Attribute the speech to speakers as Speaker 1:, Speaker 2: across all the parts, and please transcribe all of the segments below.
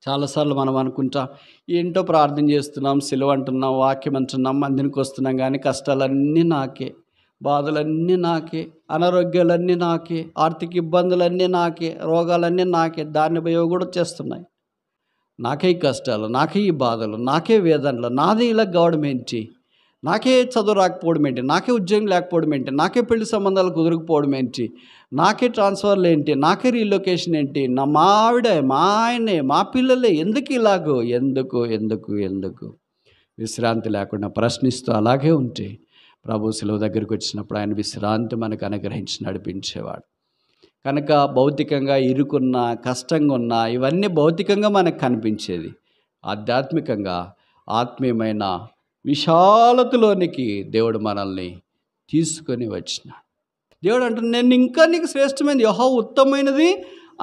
Speaker 1: చాలాసార్లు మనం అనుకుంటాం, ఏంటో ప్రార్థన చేస్తున్నాం, సిలువ అంటున్నాం, వాక్యం అంటున్నాం, మందినికి వస్తున్నాం, కానీ కష్టాలన్నీ నాకే, బాధలన్నీ నాకే, అనారోగ్యాలన్నీ నాకే, ఆర్థిక ఇబ్బందులన్నీ నాకే, రోగాలన్నీ నాకే, దాన్ని భయం కూడా వచ్చేస్తున్నాయి. నాకే ఈ కష్టాలు, నాకే ఈ బాధలు, నాకే వేదనలు, నాదే ఇలా కావడం ఏంటి, నాకే చదువు రాకపోవడం ఏంటి, నాకే ఉద్యోగం లేకపోవడం ఏంటి, నాకే పెళ్లి సంబంధాలు కుదరకపోవడం ఏంటి, నాకే ట్రాన్స్ఫర్లు ఏంటి, నాకే రీలొకేషన్ ఏంటి, మా ఆవిడే, మా ఆయనే, మా పిల్లలే, ఎందుకు ఇలాగో, ఎందుకు ఎందుకు ఎందుకు విశ్రాంతి లేకుండా ప్రశ్నిస్తూ అలాగే ఉంటే ప్రభు శిలువ దగ్గరికి వచ్చినప్పుడు ఆయన విశ్రాంతి మనకు అనుగ్రహించి నడిపించేవాడు. కనుక భౌతికంగా ఇరుకున్న, కష్టంగా ఉన్న, ఇవన్నీ భౌతికంగా మనకు కనిపించేది. ఆధ్యాత్మికంగా ఆత్మీయమైన విశాలతలోనికి దేవుడు మనల్ని తీసుకొని వచ్చినాడు. దేవుడు అంటున్నాడు, నేను ఇంకా నీకు శ్రేష్టమైనది, యెహోవా ఉత్తమమైనది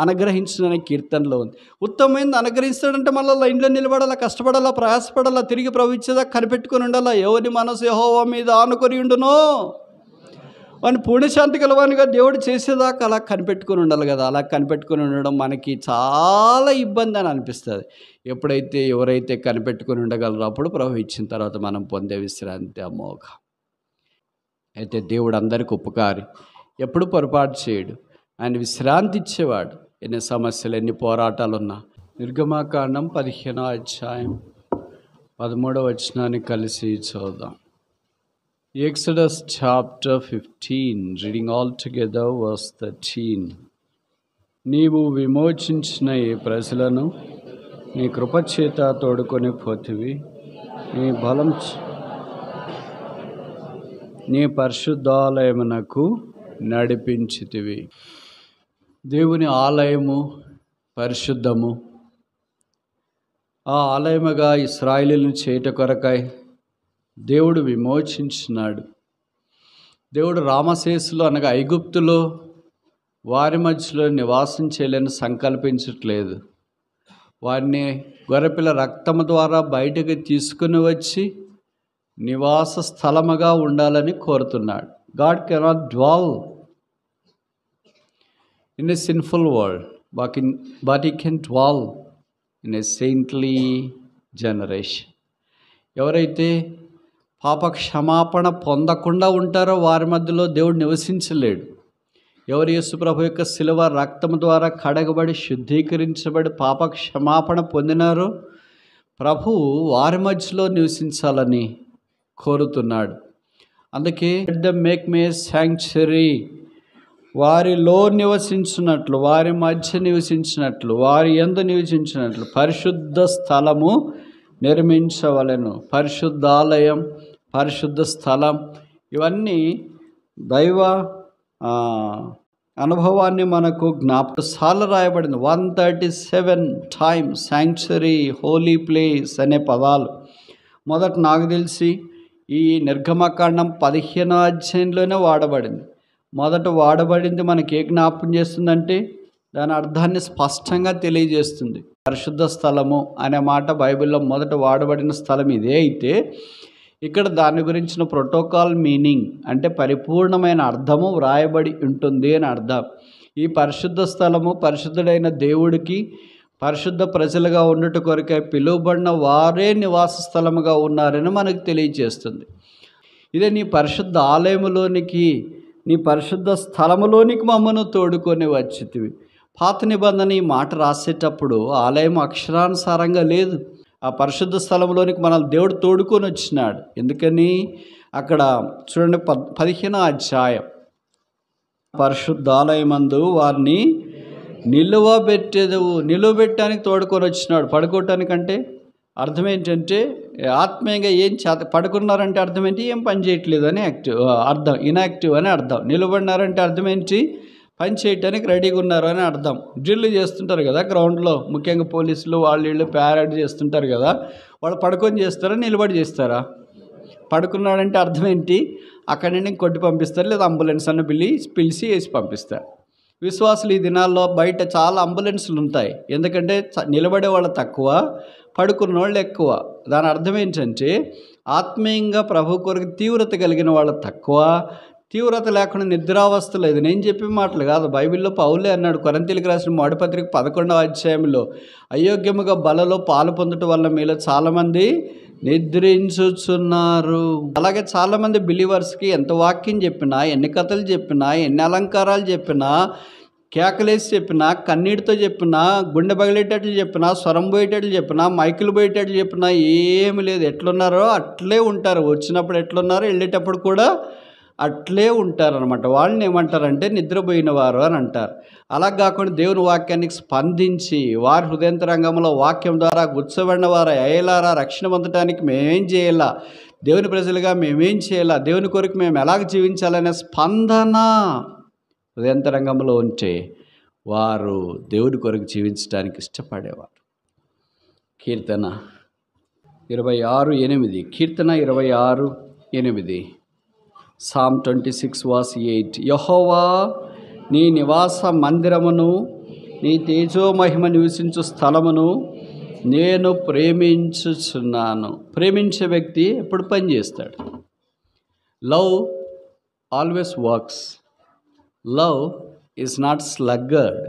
Speaker 1: అనుగ్రహించిన కీర్తనలో ఉంది. ఉత్తమమైనది అనుగ్రహిస్తాడంటే మళ్ళీ లైన్లో నిలబడాలా, కష్టపడాలా, ప్రయాసపడాలా, తిరిగి ప్రభు ఇచ్చేదా కనిపెట్టుకొని ఉండాలా. ఎవరి మనసు యెహోవా మీద ఆనుకొని ఉండునో వాడిని పూర్ణశాంతి కలవానిగా దేవుడు చేసేదాకా అలా కనిపెట్టుకొని ఉండాలి కదా. అలా కనిపెట్టుకొని ఉండడం మనకి చాలా ఇబ్బంది అని అనిపిస్తుంది. ఎప్పుడైతే ఎవరైతే కనిపెట్టుకొని ఉండగలరో అప్పుడు ప్రభు ఇచ్చిన తర్వాత మనం పొందే విశ్రాంతి అమోఘ. అయితే దేవుడు అందరికి ఉపకారి, ఎప్పుడు పొరపాటు చేయడు, ఆయన విశ్రాంతి ఇచ్చేవాడు. ఎన్ని సమస్యలు, ఎన్ని పోరాటాలు ఉన్నా. నిర్గమాకాండం 15వ అధ్యాయం 13వ వచనాన్ని కలిసి చదువుదాం. Exodus chapter 15, reading all together verse 13. నీవు విమోచించిన ఈ ప్రజలను నీ కృపచేత తోడుకొని పోతివి, నీ బలం నీ పరిశుద్ధాలయమునకు నడిపించితివి. దేవుని ఆలయము పరిశుద్ధము. ఆ ఆలయముగా ఇశ్రాయేలును చేయుట కొరకై దేవుడు విమోచించినాడు. దేవుడు రామశేషులో అనగా ఐగుప్తులో వారి మధ్యలో నివాసం చేయాలని సంకల్పించట్లేదు. వారిని గొర్రెపిల్ల రక్తము ద్వారా బయటకు తీసుకుని వచ్చి నివాస స్థలముగా ఉండాలని కోరుతున్నాడు. God cannot dwell in a sinful world, but He can dwell in a saintly generation. ఎవరైతే పాప క్షమాపణ పొందకుండా ఉంటారో వారి మధ్యలో దేవుడు నివసించలేడు. ఎవరు యేసుప్రభు యొక్క శిలువ రక్తము ద్వారా కడగబడి శుద్ధీకరించబడి పాప క్షమాపణ పొందినారో ప్రభువు వారి మధ్యలో నివసించాలని కోరుతున్నాడు. అందుకే లెట్ దెమ్ మేక్ మీ ఎ శాంక్చురీ, వారిలో నివసించినట్లు, వారి మధ్య నివసించినట్లు, వారి యందు నివసించినట్లు పరిశుద్ధ స్థలము నిర్మించవలెను. పరిశుద్ధాలయం, పరిశుద్ధ స్థలం, ఇవన్నీ దైవ అనుభవాన్ని మనకు జ్ఞాపకసార్లు రాయబడింది. 137 times శాంక్చురీ, హోలీ ప్లేస్ అనే పదాలు మొదట నాకు తెలిసి ఈ నిర్గమకాండం 15వ అధ్యాయంలోనే వాడబడింది. మొదట వాడబడింది మనకి ఏ జ్ఞాపకం చేస్తుందంటే దాని అర్థాన్ని స్పష్టంగా తెలియజేస్తుంది. పరిశుద్ధ స్థలము అనే మాట బైబిల్లో మొదట వాడబడిన స్థలం ఇదే అయితే ఇక్కడ దాని గురించిన ప్రోటోకాల్ మీనింగ్ అంటే పరిపూర్ణమైన అర్థము వ్రాయబడి ఉంటుంది అని అర్థం. ఈ పరిశుద్ధ స్థలము పరిశుద్ధుడైన దేవుడికి పరిశుద్ధ ప్రజలుగా ఉండుట కొరకై పిలువబడిన వారే నివాస స్థలముగా ఉన్నారని మనకు తెలియజేస్తుంది. ఇదే నీ పరిశుద్ధ ఆలయములోనికి, నీ పరిశుద్ధ స్థలములోనికి మమ్మను తోడుకొని వచ్చితివి. పాత నిబంధన ఈ మాట రాసేటప్పుడు ఆలయం అక్షరానుసారంగా లేదు. ఆ పరిశుద్ధ స్థలంలోనికి మనల్ని దేవుడు తోడుకొని వచ్చినాడు. ఎందుకని అక్కడ చూడండి 15వ అధ్యాయం, పరిశుద్ధాలయమందు వారిని నిలువబెట్టడానికి తోడుకొని వచ్చినాడు. పడుకోవటానికంటే అర్థం ఏంటంటే ఆత్మీయంగా ఏం పడుకున్నారంటే అర్థం ఏంటి, ఏం పని చేయట్లేదు అని అర్థం, ఇన్యాక్టివ్ అని అర్థం. నిలబడినారంటే అర్థం ఏంటి, పని చేయటానికి రెడీగా ఉన్నారు అని అర్థం. డ్రిల్ చేస్తుంటారు కదా గ్రౌండ్లో, ముఖ్యంగా పోలీసులు వాళ్ళు ప్యారేడ్ చేస్తుంటారు కదా, వాళ్ళు పడుకొని చేస్తారా నిలబడి చేస్తారా? పడుకున్నాడంటే అర్థం ఏంటి, అక్కడి నుండి కొట్టి పంపిస్తారు, లేదా అంబులెన్స్ అన్న పిలిచి వేసి పంపిస్తారు. విశ్వాసులు ఈ దినాల్లో బయట చాలా అంబులెన్సులు ఉంటాయి. ఎందుకంటే నిలబడే వాళ్ళు తక్కువ, పడుకున్న వాళ్ళు ఎక్కువ. దాని అర్థం ఏంటంటే ఆత్మీయంగా ప్రభు కొరకు తీవ్రత కలిగిన వాళ్ళు తక్కువ, తీవ్రత లేకుండా నిద్రావస్థ లేదు. నేను చెప్పే మాటలు కాదు, బైబిల్లో పౌలే అన్నాడు కొరింథీయులకు రాసిన మొదటి పత్రిక 11వ అధ్యాయంలో, అయోగ్యముగా బలలో పాలు పొందటం వల్ల మీలో చాలామంది నిద్రించుచున్నారు. అలాగే చాలామంది బిలీవర్స్కి ఎంత వాక్యం చెప్పినా, ఎన్ని కథలు చెప్పినా, ఎన్ని అలంకారాలు చెప్పినా, కేకలేసి చెప్పినా, కన్నీటితో చెప్పినా, గుండె పగిలేటట్లు చెప్పినా, స్వరం పోయేటట్లు చెప్పినా, మైకులు పోయేటట్లు చెప్పినా ఏమి లేదు. ఎట్లున్నారో అట్లే ఉంటారు. వచ్చినప్పుడు ఎట్లున్నారో వెళ్ళేటప్పుడు కూడా అట్లే ఉంటారనమాట. వాళ్ళని ఏమంటారంటే నిద్రపోయిన వారు అని అంటారు. అలా కాకుండా దేవుని వాక్యానికి స్పందించి వారి హృదయంతరంగంలో వాక్యం ద్వారా గుచ్చబడిన వారు అయ్యేలారా, రక్షణ పొందడానికి మేమేం చేయాలా, దేవుని ప్రజలుగా మేమేం చేయాలా, దేవుని కొరకు మేము ఎలాగ జీవించాలనే స్పందన హృదయంతరంగంలో ఉంటే వారు దేవుడి కొరకు జీవించడానికి ఇష్టపడేవారు. కీర్తన 26:8. కీర్తన 26:8. Psalm 26:8. యెహోవా నీ నివాస మందిరమును, నీ తేజోమహిమ నివసించు స్థలమును నేను ప్రేమించుచున్నాను. ప్రేమించే వ్యక్తి ఎప్పుడు పని చేస్తాడు? Love always works. Love is not sluggard.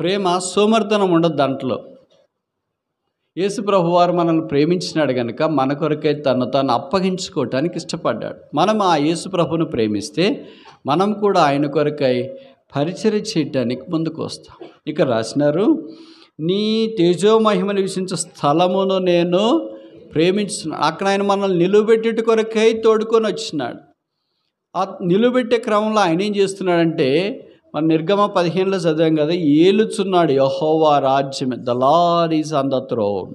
Speaker 1: ప్రేమ సోమర్థనం ఉండదు దాంట్లో. యేసు ప్రభు వారు మనల్ని ప్రేమించినాడు కనుక మన కొరకై తను తాను అప్పగించుకోవటానికి ఇష్టపడ్డాడు. మనం ఆ యేసు ప్రభువును ప్రేమిస్తే మనం కూడా ఆయన కొరకై పరిచర్య చేయటానికి ముందుకు వస్తాం. ఇక రాసినారు, నీ తేజోమహిమ నివసించే స్థలమును నేను ప్రేమించున్నాను. అక్కడ ఆయన మనల్ని నిలువబెట్టేటి కొరకై తోడుకొని వచ్చినాడు. ఆ నిలువబెట్టే క్రమంలో ఆయన ఏం చేస్తున్నాడంటే, మన నిర్గమ 15లో చదివాం కదా, ఏలుచున్నాడు యెహోవా రాజ్యం. The Lord is on the throne.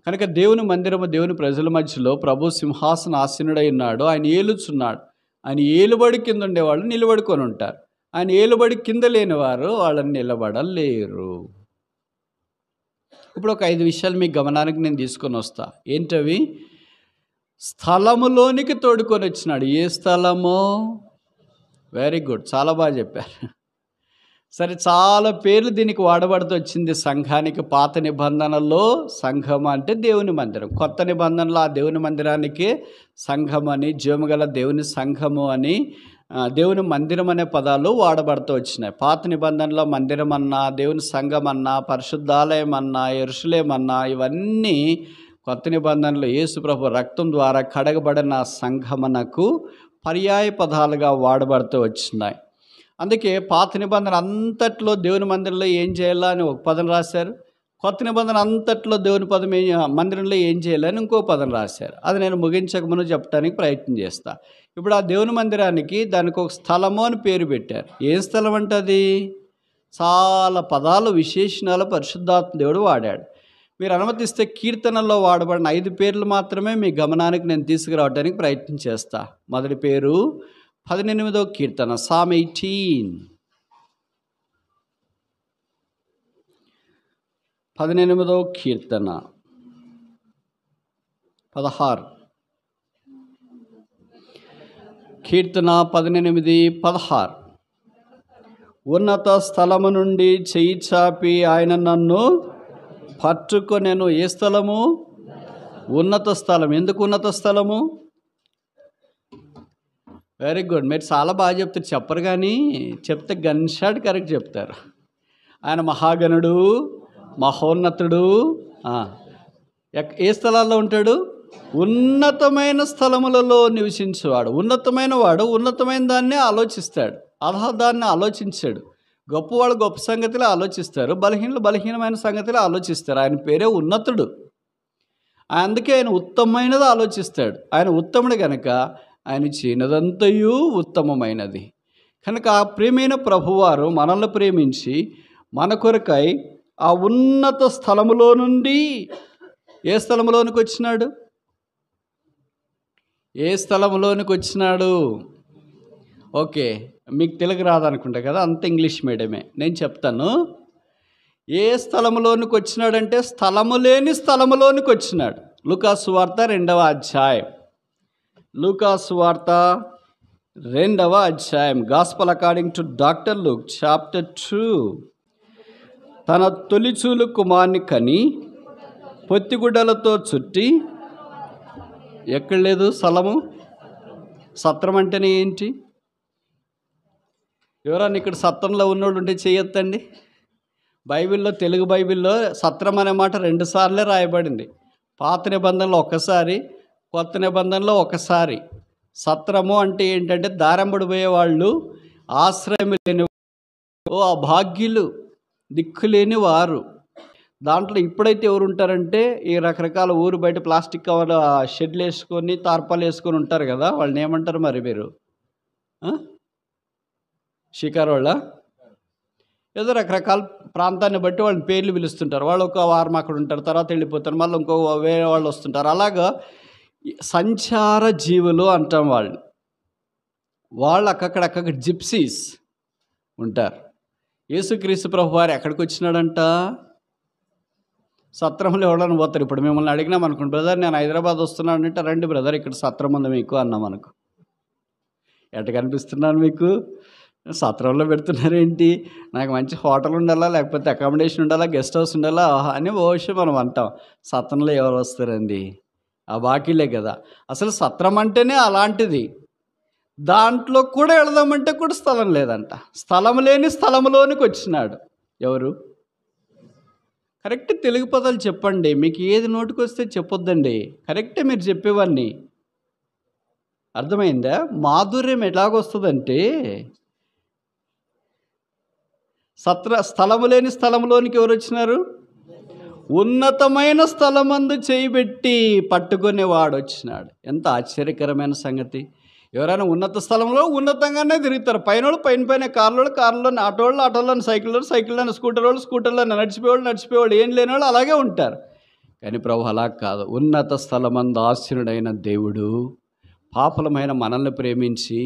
Speaker 1: కనుక దేవుని మందిరము, దేవుని ప్రజల మధ్యలో ప్రభు సింహాసన ఆసీనుడై ఉన్నాడు. ఆయన ఏలుచున్నాడు. ఆయన ఏలుబడి కింద ఉండేవాళ్ళు నిలబడుకొని ఉంటారు. ఆయన ఏలుబడి కింద లేనివారు వాళ్ళని నిలబడలేరు. ఇప్పుడు ఒక 5 విషయాలు మీ గమనానికి నేను తీసుకొని వస్తా. ఏంటవి? స్థలములోనికి తోడుకొని వచ్చినాడు. ఏ స్థలము? వెరీ గుడ్, చాలా బాగా చెప్పారు. సరే, చాలా పేర్లు దీనికి వాడబడుతూ వచ్చింది సంఘానికి. పాత నిబంధనలో సంఘం అంటే దేవుని మందిరం, కొత్త నిబంధనలో ఆ దేవుని మందిరానికి సంఘం అని, జీవముగల దేవుని సంఘము అని, దేవుని మందిరం అనే పదాలు వాడబడుతూ వచ్చినాయి. పాత నిబంధనలో మందిరం అన్నా, దేవుని సంఘం అన్నా, పరిశుద్ధాలయం అన్నా, యెరూషలేము అన్నా, ఇవన్నీ కొత్త నిబంధనలో యేసు ప్రభు రక్తం ద్వారా కడగబడిన సంఘమునకు పర్యాయ పదాలుగా వాడబడుతూ వచ్చినాయి. అందుకే పాత నిబంధన అంతట్లో దేవుని మందిరంలో ఏం చేయాలా అని ఒక పదం రాశారు. కొత్త నిబంధన అంతట్లో దేవుని మందిరంలో ఏం చేయాలని ఇంకో పదం రాశారు. అది నేను ముగించక ముందు చెప్పడానికి ప్రయత్నం చేస్తా. ఇప్పుడు ఆ దేవుని మందిరానికి దానికి ఒక స్థలము అని పేరు పెట్టారు. ఏ స్థలం అంటే అది? చాలా పదాలు, విశేషణాలు పరిశుద్ధాత్మ దేవుడు వాడాడు. మీరు అనుమతిస్తే కీర్తనల్లో వాడబడిన 5 పేర్లు మాత్రమే మీ గమనానికి నేను తీసుకురావడానికి ప్రయత్నం చేస్తా. మొదటి పేరు 18వ కీర్తన, Psalm 18. 18వ కీర్తన 16. కీర్తన 18:16. ఉన్నత స్థలము నుండి చెయ్యి చాపి ఆయన నన్ను పట్టుకొనెను. ఏ స్థలము? ఉన్నత స్థలం. ఎందుకు ఉన్నత స్థలము? వెరీ గుడ్, మీరు చాలా బాగా చెప్తారు. చెప్పరు కానీ చెప్తే గన్ షాట్ కరెక్ట్ చెప్తారు. ఆయన మహాగణుడు, మహోన్నతుడు. ఏ స్థలాల్లో ఉంటాడు? ఉన్నతమైన స్థలములలో నివసించేవాడు. ఉన్నతమైన వాడు ఉన్నతమైన దాన్ని ఆలోచిస్తాడు, దాన్ని ఆలోచించాడు. గొప్పవాళ్ళు గొప్ప సంగతిలో ఆలోచిస్తారు, బలహీనలు బలహీనమైన సంగతిలో ఆలోచిస్తారు. ఆయన పేరే ఉన్నతుడు. అందుకే ఆయన ఉత్తమమైనది ఆలోచిస్తాడు. ఆయన ఉత్తముడు కనుక ఆయన చేయనదంతయు ఉత్తమమైనది. కనుక ఆ ప్రియమైన ప్రభువారు మనల్ని ప్రేమించి మన కొరకై ఆ ఉన్నత స్థలములో నుండి ఏ స్థలములోనికి వచ్చినాడు? ఏ స్థలంలోనికి వచ్చినాడు? ఓకే, మీకు తెలుగు రాదనుకుంటా కదా, అంత ఇంగ్లీష్ మీడియమే. నేను చెప్తాను. ఏ స్థలంలోనికి వచ్చినాడంటే స్థలము లేని స్థలములోనికి వచ్చినాడు. లూకాసు వార్త 2వ అధ్యాయం. లూకాసు వార్త 2వ అధ్యాయం. Gospel according to doctor Luke chapter 2. తన తొలిచూలు కుమార్ని కని పొత్తిగుడ్డలతో చుట్టి, ఎక్కడ లేదు స్థలము? సత్రం అంటేనే ఏంటి? ఎవరన్నా ఇక్కడ సత్రంలో ఉన్నోడు ఉంటే చేయొద్దండి. బైబిల్లో, తెలుగు బైబిల్లో సత్రం అనే మాట 2 సార్లే రాయబడింది. పాత నిబంధనలో ఒకసారి, కొత్త నిబంధనలో ఒకసారి. సత్రము అంటే ఏంటంటే దారంబడి పోయేవాళ్ళు, ఆశ్రయం లేని, అభాగ్యులు, దిక్కులేని వారు. దాంట్లో ఇప్పుడైతే ఎవరు ఉంటారంటే ఈ రకరకాల ఊరు బయట ప్లాస్టిక్ కవర్ షెడ్లు వేసుకొని తార్పాలు వేసుకొని ఉంటారు కదా, వాళ్ళని ఏమంటారు మరి మీరు? షికారు వాళ్ళ ఏదో రకరకాల ప్రాంతాన్ని బట్టి వాళ్ళని పేర్లు పిలుస్తుంటారు. వాళ్ళు ఒక వారం అక్కడ ఉంటారు, తర్వాత వెళ్ళిపోతారు, మళ్ళీ ఇంకో వేరే వాళ్ళు వస్తుంటారు. అలాగా సంచార జీవులు అంటాం వాళ్ళు. వాళ్ళు అక్కడక్కడ జిప్సీస్ ఉంటారు. యేసుక్రీస్తు ప్రభు వారు ఎక్కడికి వచ్చినాడంట? సత్రంలో ఎవడని పోతారు. ఇప్పుడు మిమ్మల్ని అడిగినాం అనుకోండి, బ్రదర్ నేను హైదరాబాద్ వస్తున్నాను అంటే, రండి బ్రదర్ ఇక్కడ సత్రం ఉంది మీకు అన్నాం అనుకో. ఎట్ట కనిపిస్తున్నాను మీకు? సత్రంలో పెడుతున్నారేంటి? నాకు మంచి హోటల్ ఉండాలా, లేకపోతే అకామిడేషన్ ఉండాలా, గెస్ట్ హౌస్ ఉండాలా అని ఓషి మనం అంటాం. సత్రంలో ఎవరు వస్తారండి? ఆ బాకీలే కదా. అసలు సత్రం అంటేనే అలాంటిది. దాంట్లో కూడా వెళదామంటే కూడా స్థలం లేదంట. స్థలం లేని స్థలంలోనికి వచ్చినాడు. ఎవరు? కరెక్ట్ తెలుగు పదాలు చెప్పండి. మీకు ఏది నోటికి వస్తే చెప్పొద్దండి, కరెక్టే మీరు చెప్పేవన్నీ. అర్థమైందా? మాధుర్యం ఎలాగొస్తుందంటే, స్థలము లేని స్థలంలోనికి ఎవరు వచ్చినారు? ఉన్నతమైన స్థలమందు చేయబెట్టి పట్టుకునేవాడు వచ్చినాడు. ఎంత ఆశ్చర్యకరమైన సంగతి! ఎవరైనా ఉన్నత స్థలంలో ఉన్నతంగానే తిరుగుతారు. పైన పైన కార్లోని, ఆటోలోని, సైకిల్లోని, స్కూటర్లోని, నడిచిపోయేవాళ్ళు, ఏం లేని వాళ్ళు అలాగే ఉంటారు. కానీ ప్రభు అలా కాదు. ఉన్నత స్థలమందు ఆసీనుడైన దేవుడు పాపలమైన మనల్ని ప్రేమించి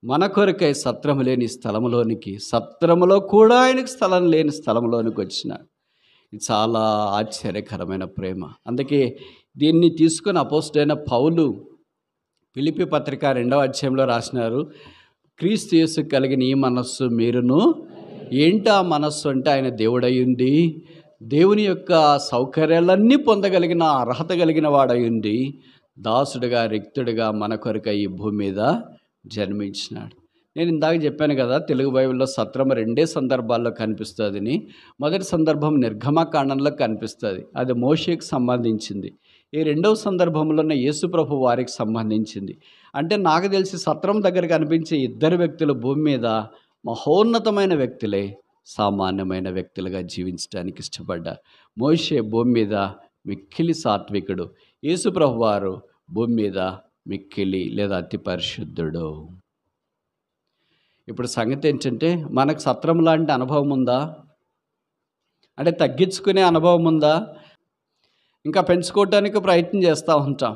Speaker 1: మన కొరకై సత్రము లేని స్థలంలోనికి, సత్రములో కూడా ఆయనకు స్థలం లేని స్థలంలోనికి వచ్చినాడు. ఇది చాలా ఆశ్చర్యకరమైన ప్రేమ. అందుకే దీన్ని తీసుకుని అపోస్తలుడైన పౌలు ఫిలిప్పీ పత్రిక 2వ అధ్యాయంలో రాసినారు, క్రీస్తు యేసు కలిగిన ఈ మనస్సు మీరును. ఏంటి ఆ మనస్సు అంటే, ఆయన దేవుడయ్యుండి దేవుని యొక్క సౌకర్యాలన్నీ పొందగలిగిన అర్హత కలిగిన వాడయ్యుండి దాసుడుగా, రిక్తుడిగా మన కొరకై ఈ భూమి మీద జన్మించినాడు. నేను ఇందాక చెప్పాను కదా, తెలుగు బైబిల్లో సత్రం 2 సందర్భాల్లో కనిపిస్తుందని. మొదటి సందర్భం నిర్గమకాండంలో కనిపిస్తుంది, అది మోషేకి సంబంధించింది. ఈ 2వ సందర్భంలోనే యేసుప్రభు వారికి సంబంధించింది. అంటే నాకు తెలిసి సత్రం దగ్గర కనిపించే 2 వ్యక్తులు భూమి మీద మహోన్నతమైన వ్యక్తులే, సామాన్యమైన వ్యక్తులుగా జీవించడానికి ఇష్టపడ్డారు. మోషే భూమి మీద మిక్కిలి సాత్వికుడు, యేసుప్రభు వారు భూమి మీద మిక్కిలి లేదా అతి పరిశుద్ధుడు. ఇప్పుడు సంగతి ఏంటంటే, మనకు సత్రం లాంటి అనుభవం ఉందా? అంటే తగ్గించుకునే అనుభవం ఉందా? ఇంకా పెంచుకోవటానికి ప్రయత్నం చేస్తూ ఉంటాం.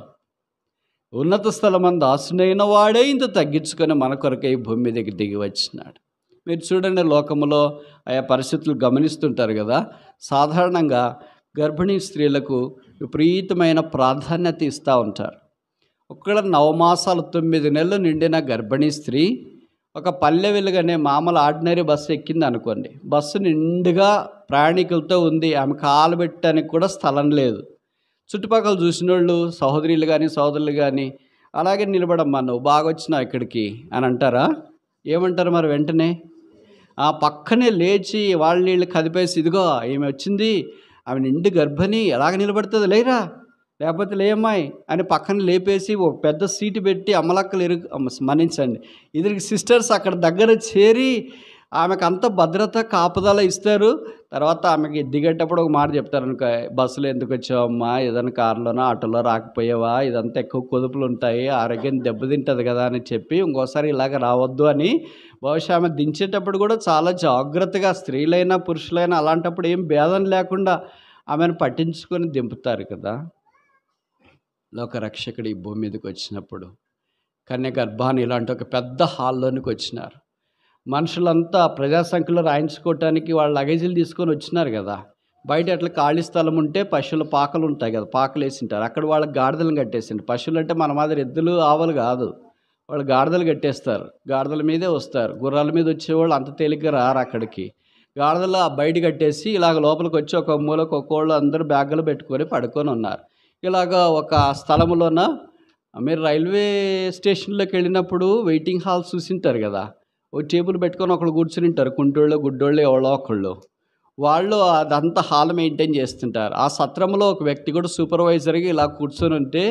Speaker 1: ఉన్నత స్థలమందు ఆసీనుడైన వాడే ఇంత తగ్గించుకొని మన కొరకై భూమి మీదకి దిగి వచ్చినాడు. మీరు చూడండి, లోకంలో ఆయా పరిస్థితులు గమనిస్తుంటారు కదా. సాధారణంగా గర్భిణీ స్త్రీలకు విపరీతమైన ప్రాధాన్యత ఇస్తూ ఉంటారు. ఒక్కడ 9 మాసాలు 9 నెలలు నిండిన గర్భిణీ స్త్రీ ఒక పల్లె వెలుగనే మామూలు ఆర్డినరీ బస్సు ఎక్కింది అనుకోండి. బస్సు నిండుగా ప్రయాణికులతో ఉంది, ఆమె కాలు పెట్టడానికి కూడా స్థలం లేదు. చుట్టుపక్కల చూసిన వాళ్ళు, సహోదరులు కానీ సోదరులు కానీ, అలాగే నిలబడమ్మా నువ్వు బాగా వచ్చినావు ఇక్కడికి అని అంటారా? ఏమంటారు మరి? వెంటనే ఆ పక్కనే లేచి వీళ్ళు కదిపేసి, ఇదిగో ఏమి వచ్చింది, ఆమె నిండు గర్భిణి, ఎలాగ నిలబడుతుంది, లేరా, లేకపోతే లేమ్మాయి అని పక్కన లేపేసి ఒక పెద్ద సీటు పెట్టి అమ్మలక్కలు మన్నించండి, ఇద్దరికి సిస్టర్స్ అక్కడ దగ్గర చేరి ఆమెకు అంత భద్రత కాపుదల ఇస్తారు. తర్వాత ఆమెకి దిగేటప్పుడు ఒక మాట చెప్తారు అనుకో, బస్సులో ఎందుకు వచ్చావమ్మా, ఏదైనా కారులోనో ఆటోలో రాకపోయావా, ఇదంతా ఎక్కువ కొదుపులు ఉంటాయి, ఆరోగ్యం దెబ్బతింటుంది కదా అని చెప్పి ఇంకోసారి ఇలాగ రావద్దు అని. బహుశా ఆమె దించేటప్పుడు కూడా చాలా జాగ్రత్తగా, స్త్రీలైనా పురుషులైనా అలాంటప్పుడు ఏం భేదం లేకుండా ఆమెను పట్టించుకొని దింపుతారు కదా. లోక రక్షకుడు ఈ భూమి మీదకి వచ్చినప్పుడు కన్య గర్భాన్ని ఇలాంటి ఒక పెద్ద హాల్లోనికి వచ్చినారు. మనుషులంతా ప్రజాసంఖ్యలో రాయించుకోవటానికి వాళ్ళ లగేజీలు తీసుకొని వచ్చినారు కదా. బయట అట్లా ఖాళీ స్థలం ఉంటే పశువుల పాకలు ఉంటాయి కదా, పాకలు వేసింటారు, అక్కడ వాళ్ళకి గాడిదలను కట్టేసింటారు. పశువులు అంటే మన మాదిరి ఎద్దులు ఆవులు కాదు, వాళ్ళు గాడిదలు కట్టేస్తారు, గాడిదల మీదే వస్తారు. గుర్రాల మీద వచ్చేవాళ్ళు అంత తేలిగ్గా రారు అక్కడికి. గాడిదలు బయట కట్టేసి ఇలాగ లోపలికి వచ్చి ఒక మూలకు ఒక్కోళ్ళు అందరూ బ్యాగులు పెట్టుకొని పడుకొని ఉన్నారు. ఇలాగ ఒక స్థలంలోన మీరు రైల్వే స్టేషన్లోకి వెళ్ళినప్పుడు వెయిటింగ్ హాల్స్ చూసింటారు కదా, ఓ టేబుల్ పెట్టుకొని ఒకళ్ళు కూర్చుని ఉంటారు, కుంటోళ్ళు గుడ్డోళ్ళు ఎవరో ఒకళ్ళు. వాళ్ళు అదంతా హాల్ మెయింటైన్ చేస్తుంటారు. ఆ సత్రంలో ఒక వ్యక్తి కూడా సూపర్వైజర్గా ఇలా కూర్చొని ఉంటే,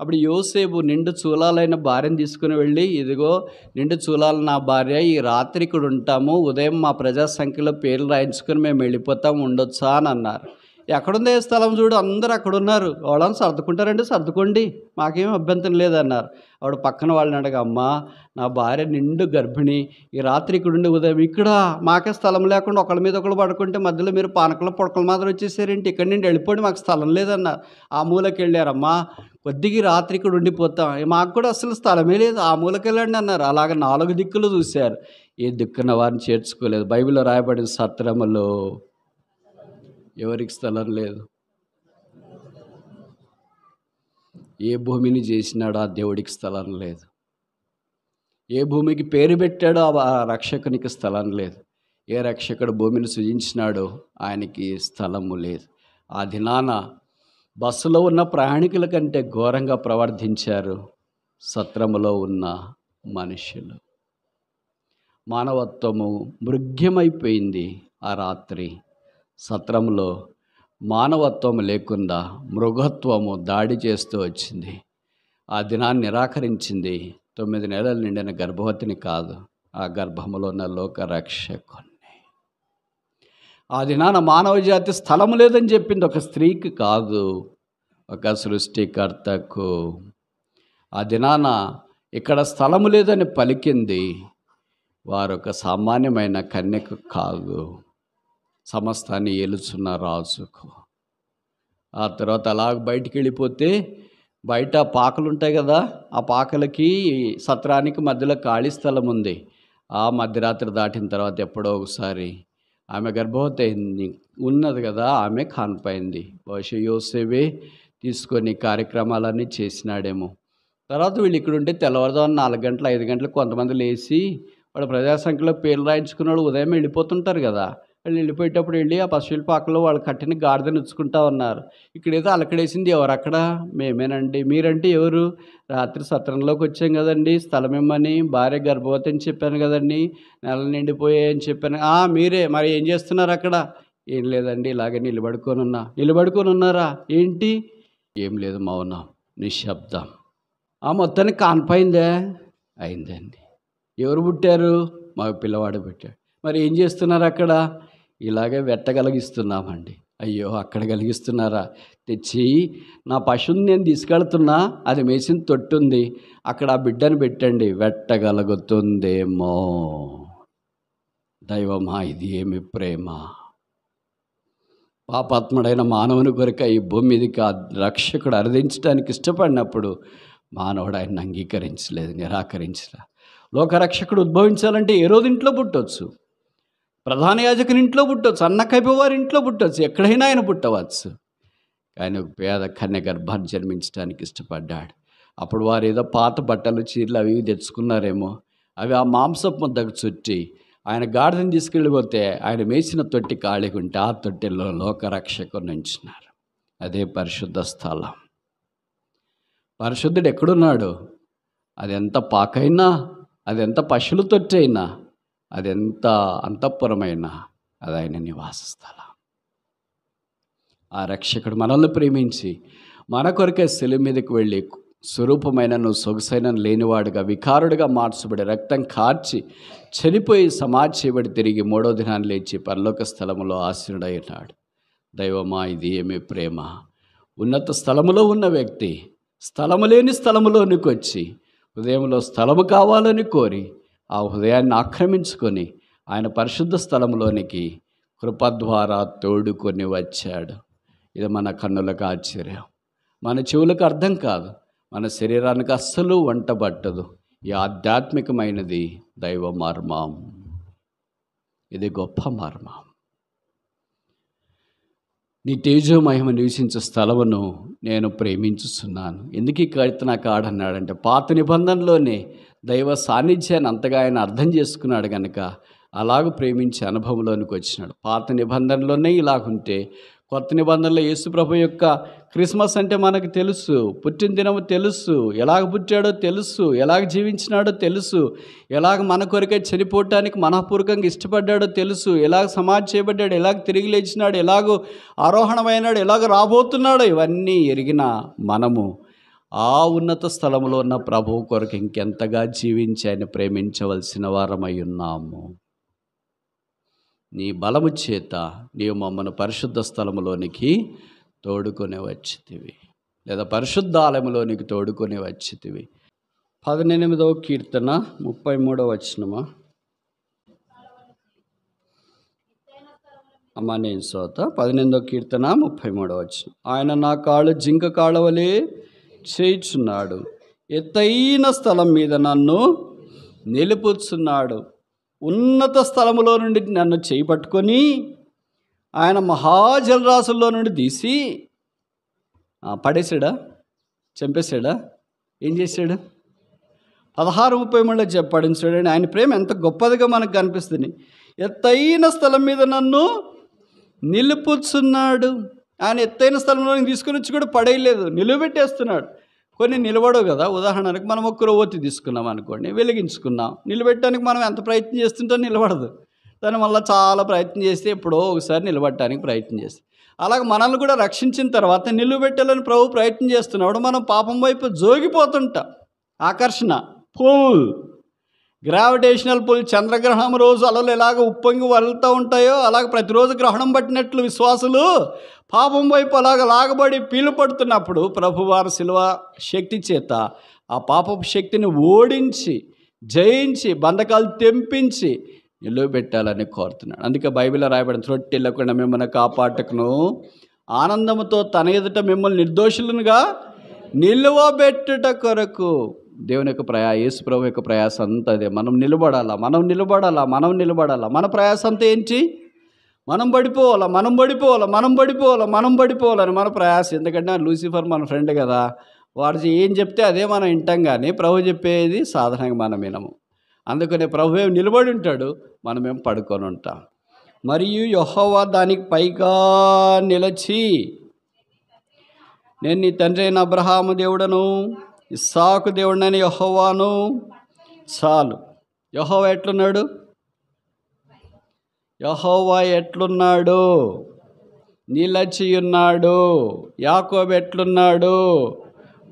Speaker 1: అప్పుడు యోసేపు నిండు చూలాలైన భార్యను తీసుకుని వెళ్ళి, ఇదిగో నిండు చూలాలు నా భార్య, ఈ రాత్రి ఇక్కడ ఉంటాము, ఉదయం మా ప్రజా సంఖ్యలో పేర్లు రాయించుకొని మేము వెళ్ళిపోతాం, ఉండొచ్చా అని అన్నారు. ఎక్కడుందే స్థలం చూడు, అందరూ అక్కడ ఉన్నారు, వాళ్ళని సర్దుకుంటారండి, సర్దుకోండి, మాకేం అభ్యంతరం లేదన్నారు. ఆవిడ పక్కన వాళ్ళని అడగ, అమ్మా నా భార్య నిండు గర్భిణి, ఈ రాత్రి ఇక్కడ ఉండి ఉదయం ఇక్కడ మాకే స్థలం లేకుండా ఒకళ్ళ మీద ఒకళ్ళు పడుకుంటే మధ్యలో మీరు పానకలు పొడకలు మాత్రం వచ్చేసారేంటి, ఇక్కడ నుండి వెళ్ళిపోండి, మాకు స్థలం లేదన్నారు. ఆ మూలకి వెళ్ళారమ్మా, కొద్దిగా రాత్రి ఇక్కడ ఉండిపోతాం, మాకు కూడా అసలు స్థలమే లేదు, ఆ మూలకి వెళ్ళండి అన్నారు. అలాగ 4 దిక్కులు చూశారు, ఏ దిక్కున వారిని చేర్చుకోలేదు. బైబిల్లో రాయబడిన సత్రములో ఎవరికి స్థలం లేదు. ఏ భూమిని చేసినాడో ఆ దేవుడికి స్థలం లేదు. ఏ భూమికి పేరు పెట్టాడో ఆ రక్షకునికి స్థలం లేదు. ఏ రక్షకుడు భూమిని సృజించినాడో ఆయనకి స్థలము లేదు. ఆ దినాన బస్సులో ఉన్న ప్రయాణికుల కంటే ఘోరంగా ప్రవర్తించారు సత్రములో ఉన్న మనుషులు. మానవత్వము మృగ్యమైపోయింది. ఆ రాత్రి సత్రంలో మానవత్వం లేకుండా మృగత్వము దాడి చేస్తూ వచ్చింది. ఆ దినాన్ని నిరాకరించింది. 9 నెలలు నిండిన గర్భవతిని కాదు, ఆ గర్భములో ఉన్న లోకరక్షకుని. ఆ దినాన మానవ జాతి స్థలము లేదని చెప్పింది ఒక స్త్రీకి కాదు, ఒక సృష్టికర్తకు. ఆ దినాన ఇక్కడ స్థలము లేదని పలికింది వారొక సామాన్యమైన కన్యకు కాదు, సమస్తాన్ని ఏలుచున్న రాజుకు. ఆ తర్వాత అలాగ బయటికి వెళ్ళిపోతే బయట పాకలు ఉంటాయి కదా, ఆ పాకలకి సత్రానికి మధ్యలో ఖాళీ స్థలం ఉంది. ఆ మధ్యరాత్రి దాటిన తర్వాత ఎప్పుడో ఒకసారి ఆమె గర్భవతి అయింది, ఉన్నది కదా, ఆమె కాన్పైంది. బహుశా యోసేవే తీసుకొని కార్యక్రమాలన్నీ చేసినాడేమో. తర్వాత వీళ్ళు ఇక్కడ ఉంటే తెల్లవారుదాం 4 గంటలు 5 గంటలకు కొంతమంది లేచి వాళ్ళ ప్రజాసంఖ్యలో పేర్లు రాయించుకున్న వాళ్ళు ఉదయం వెళ్ళిపోతుంటారు కదా, వాళ్ళు వెళ్ళిపోయేటప్పుడు వెళ్ళి ఆ పశువుల పాకలో వాళ్ళు కట్టిన గాడిదని ఉచ్చుకుంటా ఉన్నారు. ఇక్కడేదో అలకడేసింది, ఎవరు అక్కడ? మేమేనండి. మీరంటే ఎవరు? రాత్రి సత్రంలోకి వచ్చాం కదండి, స్థలం ఇమ్మని, భార్య గర్భవతి అని చెప్పాను కదండి, నెలలు నిండిపోయాయని చెప్పాను. మీరే, మరి ఏం చేస్తున్నారు అక్కడ? ఏం లేదండి, ఇలాగే నిలబడుకొని ఉన్నారా ఏంటి? ఏం లేదు, మౌనం, నిశ్శబ్దం. మొత్తానికి కాన్పైందే అయిందండి. ఎవరు పుట్టారు? మాకు పిల్లవాడు పుట్టాడు. మరి ఏం చేస్తున్నారు అక్కడ? ఇలాగే వెట్టగలిగిస్తున్నామండి. అయ్యో, అక్కడ కలిగిస్తున్నారా? తెచ్చి నా పశువుని నేను తీసుకెళ్తున్నా, అది మేసిన తొట్టుంది, అక్కడ ఆ బిడ్డను పెట్టండి, వెట్టగలుగుతుందేమో. దైవమా, ఇది ఏమి ప్రేమ! పాపాత్ముడైన మానవుని కొరకు ఈ భూమి మీదకి ఆ రక్షకుడు అర్థించడానికి ఇష్టపడినప్పుడు మానవుడు ఆయన అంగీకరించలేదు, నిరాకరించలేదు. లోకరక్షకుడు ఉద్భవించాలంటే ఏ రోజు ఇంట్లో పుట్టవచ్చు, ప్రధాన యాజకుని ఇంట్లో పుట్టవచ్చు, అన్న కైపవారి ఇంట్లో పుట్టవచ్చు, ఎక్కడైనా ఆయన పుట్టవచ్చు. కానీ ఒక పేద కన్య గర్భాన్ని జన్మించడానికి ఇష్టపడ్డాడు. అప్పుడు వారు ఏదో పాత బట్టలు చీరలు అవి తెచ్చుకున్నారేమో, అవి ఆ మాంసపు ముద్దకు చుట్టి ఆయన గాడిదని తీసుకెళ్ళిపోతే ఆయన మేసిన తొట్టి ఖాళీగా ఉంటే ఆ తొట్టిలో లోకరక్షకుని ఉంచినారు. అదే పరిశుద్ధ స్థలం. పరిశుద్ధుడు ఎక్కడున్నాడు? అదెంత పాకైనా, అదెంత పశువుల తొట్టి అయినా, అదెంత అంతఃపురమైనా, అది ఆయన నివాస స్థలం. ఆ రక్షకుడు మనల్ని ప్రేమించి మన కొరకే శిలువ మీదకి వెళ్ళి స్వరూపమైన సొగసైన లేనివాడుగా వికారుడిగా మార్చబడి రక్తం కార్చి చనిపోయి సమాధి చేయబడి తిరిగి 3వ దినాన్ని లేచి పరలోక స్థలములో ఆసీనుడైనాడు. దైవమా, ఇది ఏమి ప్రేమ! ఉన్నత స్థలములో ఉన్న వ్యక్తి స్థలము లేని స్థలములోనికి వచ్చి హృదయంలో స్థలము కావాలని కోరి ఆ హృదయాన్ని ఆక్రమించుకొని ఆయన పరిశుద్ధ స్థలంలోనికి కృప ద్వారా తోడుకొని వచ్చాడు. ఇది మన కన్నులకు ఆశ్చర్యం, మన చెవులకు అర్థం కాదు, మన శరీరానికి అస్సలు వంటబట్టదు. ఈ ఆధ్యాత్మికమైనది దైవ మర్మం. ఇది గొప్ప మర్మం. నీ తేజోమహిమ నివసించే స్థలమును నేను ప్రేమించుచున్నాను. ఎందుకు ఈ కీర్తన కాడన్నాడంటే పాత నిబంధనలోనే దైవ సాన్నిధ్యాన్ని అంతగా ఆయన అర్థం చేసుకున్నాడు కనుక అలాగ ప్రేమించే అనుభవంలోనికి వచ్చినాడు. పాత నిబంధనలోనే ఇలాగుంటే కొత్త నిబంధనలో యేసుప్రభు యొక్క క్రిస్మస్ అంటే మనకు తెలుసు, పుట్టిన దినము తెలుసు, ఎలాగ పుట్టాడో తెలుసు, ఎలాగ జీవించినాడో తెలుసు, ఎలాగ మన కొరకే చనిపోవటానికి మనఃపూర్వకంగా ఇష్టపడ్డాడో తెలుసు, ఎలాగ సమాధి చేయబడ్డాడు, ఎలాగ తిరిగి లేచినాడు, ఎలాగో ఆరోహణమైనాడు, ఎలాగ రాబోతున్నాడో ఇవన్నీ ఎరిగిన మనము ఆ ఉన్నత స్థలంలో ఉన్న ప్రభువు కొరకు ఇంకెంతగా జీవించి ఆయన ప్రేమించవలసిన వారమై ఉన్నాము. నీ బలము చేత నీవు మమ్మను పరిశుద్ధ స్థలములోనికి తోడుకొని వచ్చితివి, లేదా పరిశుద్ధాలయంలోనికి తోడుకొని వచ్చితివి. 18వ కీర్తన 33వ వచనమా అమ్మా? నేను సోత 18వ కీర్తన 33వ వచనం. ఆయన నా కాళ్ళు జింక కాళ్ళ వలె చేయుచున్నాడు, ఎత్తైన స్థలం మీద నన్ను నిలుపుచున్నాడు. ఉన్నత స్థలములో నుండి నన్ను చేపట్టుకొని ఆయన మహాజలరాశుల్లో నుండి తీసి పడేసాడా, చంపేశాడా, ఏం చేశాడు? 16:33 చెప్పాడు చూడండి. ఆయన ప్రేమ ఎంత గొప్పదిగా మనకు కనిపిస్తుంది. ఎత్తైన స్థలం మీద నన్ను నిలుపుచున్నాడు. ఆయన ఎత్తైన స్థలంలో తీసుకుని వచ్చి కూడా పడేయలేదు, నిలబెట్టేస్తున్నాడు. కొన్ని నిలబడవు కదా. ఉదాహరణకు మనం ఒక రొవ్వొత్తి తీసుకున్నాం అనుకోండి, వెలిగించుకున్నాం, నిలబెట్టడానికి మనం ఎంత ప్రయత్నం చేస్తుంటో నిలబడదు. దాని వల్ల చాలా ప్రయత్నం చేస్తే ఎప్పుడో ఒకసారి నిలబడటానికి ప్రయత్నం చేస్తాం. అలాగే మనల్ని కూడా రక్షించిన తర్వాత నిలబెట్టాలని ప్రభు ప్రయత్నం చేస్తున్నాడు. మనం పాపం వైపు జోగిపోతుంటాం. ఆకర్షణ, పుల్, గ్రావిటేషనల్ పుల్. చంద్రగ్రహణం రోజు అలలు ఎలాగ ఉప్పొంగి వెళ్తూ ఉంటాయో అలాగ ప్రతిరోజు గ్రహణం పట్టినట్లు విశ్వాసులు పాపం వైపు అలాగ లాగబడి పీలు పడుతున్నప్పుడు ప్రభువారి శిలువ శక్తి చేత ఆ పాపపు శక్తిని ఓడించి జయించి బంధకాలు తెంపించి నిలువబెట్టాలని కోరుతున్నాడు. అందుకే బైబిల్లో రాయబడిన త్రొట్టెళ్ళకుండా మిమ్మల్ని కాపాటకును ఆనందముతో తన ఎదుట మిమ్మల్ని నిర్దోషులుగా నిలువబెట్టుట కొరకు దేవుని యొక్క యేసు ప్రభు యొక్క ప్రయాసం అంతా అదే. మనం నిలబడాలా. మన ప్రయాసం అంతా ఏంటి? మనం పడిపోవాలని మన ప్రయాసం. ఎందుకంటే లూసిఫర్ మన ఫ్రెండ్ కదా, వాడు ఏం చెప్తే అదే మనం వింటాం, కానీ ప్రభు చెప్పేది సాధారణంగా మనం వినము. అందుకనే ప్రభు ఏమి నిలబడి ఉంటాడు, మనమేం పడుకొని ఉంటాం. మరియు యెహోవా దానికి పైగా నిలిచి, నేను నీ తండ్రి అయిన అబ్రహాము దేవుడను ఇస్సాకు దేవుడనైన యెహోవాను. చాలు. యెహోవా ఎట్లున్నాడు? నిలిచి ఉన్నాడు. యాకోబు ఎట్లున్నాడు?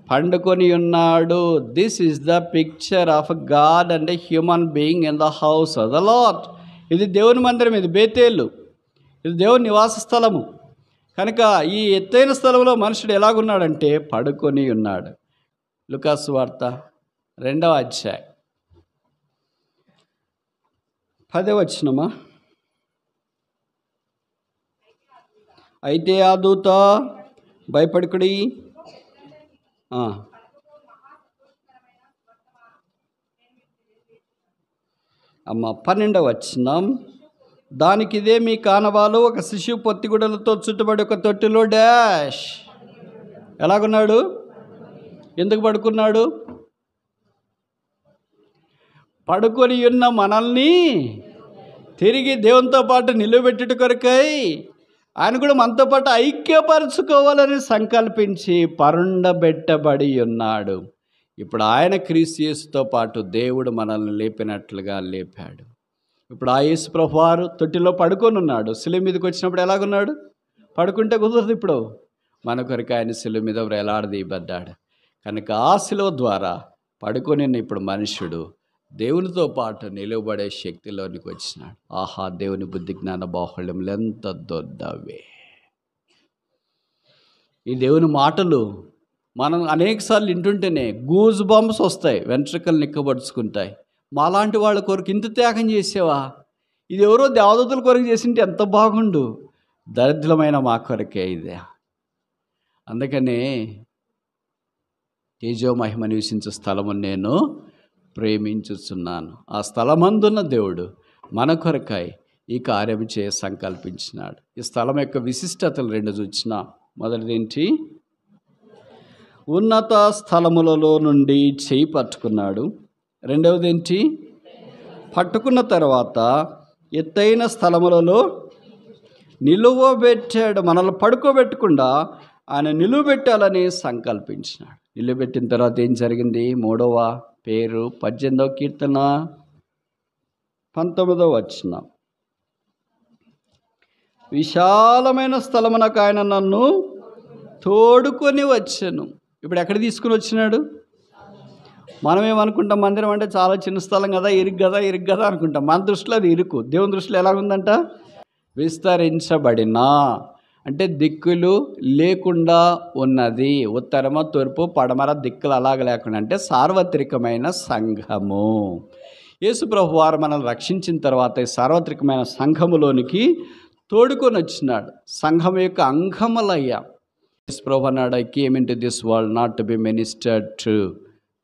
Speaker 1: పండుకొని ఉన్నాడు. This is the picture of God and a human being in the house of the lord. ఇది దేవుని మందిరం, ఇది బేతేలు, ఇది దేవుని నివాస స్థలము. కనుక ఈ ఎత్తైన స్థలంలో మనుషుడు ఎలాగున్నాడంటే పడుకొని ఉన్నాడు. లూకాసు వార్త 2వ అధ్యాయం 10వ వచనమా? అయితే ఆ దూత భయపడుకుడి, అమ్మ 12వ వచనం. దానికి ఇదే మీ కానవాలు, ఒక శిశువు పొత్తిగుడలతో చుట్టుబడి ఒక తొట్టిలో డాష్. ఎలాగున్నాడు? ఎందుకు పడుకున్నాడు? పడుకొని ఉన్న మనల్ని తిరిగి దేవునితో పాటు నిలబెట్టుట కొరకై ఆయన కూడా మనతో పాటు ఐక్యపరచుకోవాలని సంకల్పించి పరుండబెట్టబడి ఉన్నాడు. ఇప్పుడు ఆయన క్రీస్తు యేసుతో పాటు దేవుడు మనల్ని లేపినట్లుగా లేపాడు. ఇప్పుడు ఆ యేసు ప్రభువారు తొట్టిలో పడుకొని ఉన్నాడు. శిలువ మీదకి వచ్చినప్పుడు ఎలాగున్నాడు? పడుకుంటే కుదరదు. ఇప్పుడు మన కొరకు ఆయన శిలువ మీద వేలాడదీయబడ్డాడు. కనుక ఆ శిలువ ద్వారా పడుకొని ఇప్పుడు మనుష్యుడు దేవునితో పాటు నిలవబడే శక్తిలోనికి వచ్చినాడు. ఆహా, దేవుని బుద్ధి జ్ఞాన బాహుళ్యములు ఎంత దొడ్డవే! ఈ దేవుని మాటలు మనం అనేకసార్లు వింటుంటేనే గూజ్ బంప్స్ వస్తాయి, వెంట్రుకలు నిక్కబడుచుకుంటాయి. మాలాంటి వాళ్ళ కొరకు ఇంత త్యాగం చేసేవా? ఇది ఎవరో దేవదూతల కొరకు చేసింటే ఎంత బాగుండు. దరిద్రమైన మా కొరకే ఇదే. అందుకనే తేజో మహిమ నివసించే స్థలము నేను ప్రేమించుచున్నాను. ఆ స్థలమందున్న దేవుడు మన కొరకై ఈ కార్యం చేయ సంకల్పించినాడు. ఈ స్థలం యొక్క విశిష్టతలు 2 చూచిన. మొదటిదేంటి? ఉన్నత స్థలములలో నుండి చేయి పట్టుకున్నాడు. రెండవదేంటి? పట్టుకున్న తర్వాత ఎత్తైన స్థలములలో నిలువబెట్టాడు. మనల్ని పడుకోబెట్టకుండా ఆయన నిలువబెట్టాలని సంకల్పించినాడు. నిలువబెట్టిన తర్వాత ఏం జరిగింది? 3వ పేరు 18వ కీర్తన 19వ వచనం. విశాలమైన స్థలమునకు ఆయన నన్ను తోడుకొని వచ్చాను. ఇప్పుడు ఎక్కడ తీసుకుని వచ్చినాడు? మనం ఏమనుకుంటాం, మందిరం అంటే చాలా చిన్న స్థలం కదా, ఇరుగు కదా అనుకుంటాం. మన దృష్టిలో అది ఇరుకు. దేవుని దృష్టిలో ఎలాగుందంట? విస్తరించబడిన, అంటే దిక్కులు లేకుండా ఉన్నది. ఉత్తరమ, తూర్పు, పడమర దిక్కులు అలాగ లేకుండా, అంటే సార్వత్రికమైన సంఘము. యేసు ప్రభు వారు మనల్ని రక్షించిన తర్వాత ఈ సార్వత్రికమైన సంఘములోనికి తోడుకొని వచ్చినాడు. సంఘం యొక్క అంగములయ్యా. యేసు ప్రభు అన్నాడు, I came in to this world not to be ministered to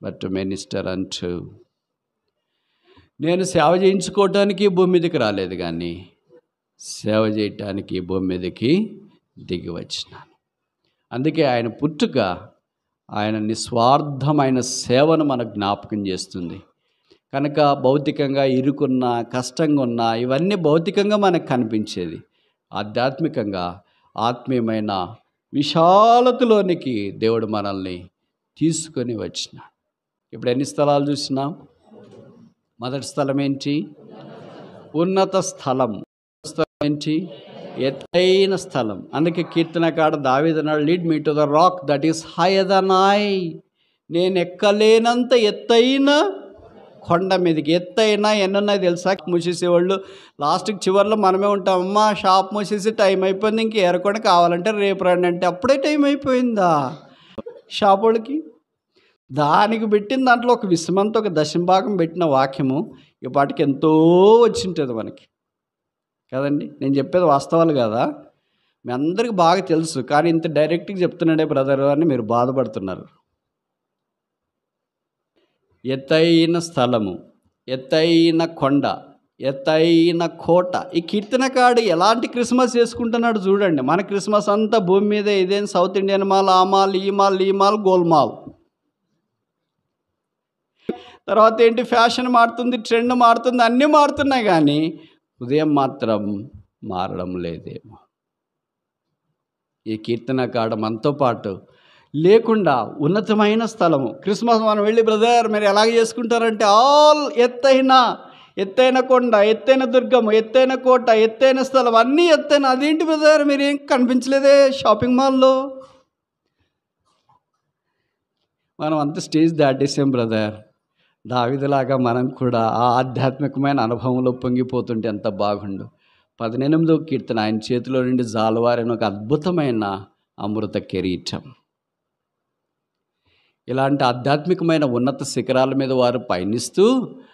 Speaker 1: but to minister అంటూ. నేను సేవ చేయించుకోవటానికి భూమి మీదకి రాలేదు, కానీ సేవ చేయటానికి భూమి మీదకి దిగి వచ్చినాను. అందుకే ఆయన పుట్టుక ఆయన నిస్వార్థమైన సేవను మనకు జ్ఞాపకం చేస్తుంది. కనుక భౌతికంగా ఇరుకున్న, కష్టంగా ఉన్న, ఇవన్నీ భౌతికంగా మనకు కనిపించేది. ఆధ్యాత్మికంగా ఆత్మీయమైన విశాలతలోనికి దేవుడు మనల్ని తీసుకొని వచ్చినాడు. ఇప్పుడు ఎన్ని స్థలాలు చూసినాం? మొదటి స్థలం ఏంటి? ఉన్నత స్థలం. స్థలం ఏంటి? ఎత్తైన స్థలం. అందుకే కీర్తనకాడ దావీదు అన్నాడు, lead me to the rock that is higher than I. నేను ఎక్కలేనంత ఎత్తైన కొండ మీదకి. ఎత్తైనా ఎన్నున్నాయి తెలుసా? మూసేసేవాళ్ళు లాస్ట్కి చివరిలో మనమే ఉంటాం. అమ్మా షాప్ మూసేసి టైం అయిపోయింది, ఇంక ఏరకొని కావాలంటే రేపు రండి అంటే అప్పుడే టైం అయిపోయిందా షాప్ వాళ్ళకి? దానికి పెట్టిన దాంట్లో ఒక విషమంతో ఒక దశంభాగం పెట్టిన వాక్యము ఈ పాటికి ఎంతో వచ్చింటుంది మనకి కదండి. నేను చెప్పేది వాస్తవాలు కదా, మీ అందరికీ బాగా తెలుసు, కానీ ఇంత డైరెక్ట్గా చెప్తున్నాడే బ్రదర్ అని మీరు బాధపడుతున్నారు. ఎత్తైన స్థలము, ఎత్తైన కొండ, ఎత్తైన కోట. ఈ కీర్తనకాడు ఎలాంటి క్రిస్మస్ చేసుకుంటున్నాడు చూడండి. మన క్రిస్మస్ అంతా భూమి మీద ఇదేం సౌత్ ఇండియన్ మాల్, ఆ మాల్, ఈ మాల్, ఈ మాల్, గోల్మాల్. తర్వాత ఏంటి? ఫ్యాషన్ మారుతుంది, ట్రెండ్ మారుతుంది, అన్నీ మారుతున్నాయి, కానీ ఉదయం మాత్రం మారడం లేదేమో. ఈ కీర్తనకాడు మనతో పాటు లేకుండా ఉన్నతమైన స్థలము. క్రిస్మస్ మనం వెళ్ళి బ్రదర్ మీరు ఎలాగ చేసుకుంటారంటే ఆల్ ఎత్తైన కొండ, ఎత్తైన దుర్గము, ఎత్తైన కోట, ఎత్తైన స్థలం, అన్నీ ఎత్తైన. అదేంటి బ్రదర్ మీరేం కనిపించలేదే షాపింగ్ మాల్లో? మనం అంత స్టేజ్ దాటేసాం బ్రదర్. దావీదులాగా మనం కూడా ఆ ఆధ్యాత్మికమైన అనుభవంలో పొంగిపోతుంటే ఎంత బాగుండు. 18వ కీర్తన, ఆయన చేతిలో నుండి జాలువారిన ఒక అద్భుతమైన అమృత కిరీటం. ఇలాంటి ఆధ్యాత్మికమైన ఉన్నత శిఖరాల మీద వారు పయనిస్తూ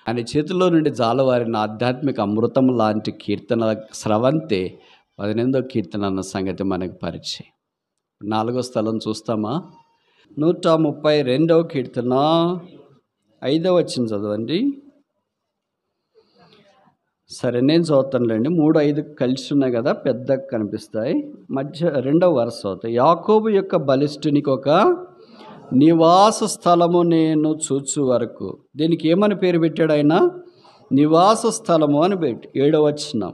Speaker 1: ఆయన చేతిలో నుండి జాలువారిన ఆధ్యాత్మిక అమృతం లాంటి కీర్తన స్రవంతే 18వ కీర్తన అన్న సంగతి మనకు పరిచయం. 4వ స్థలం చూస్తామా? 132వ కీర్తన 5వ వచనం చదవండి. సరే నేను చదువుతానులేండి. 3, 5 కలిసి ఉన్నాయి కదా, పెద్దగా కనిపిస్తాయి. మధ్య 2వ వరుస అవుతాయి. యాకోబు యొక్క బలిష్ఠునికి ఒక నివాస స్థలము నేను చూచు వరకు. దీనికి ఏమని పేరు పెట్టాడు ఆయన? నివాస స్థలము అని పెట్టి. 7వ వచనం,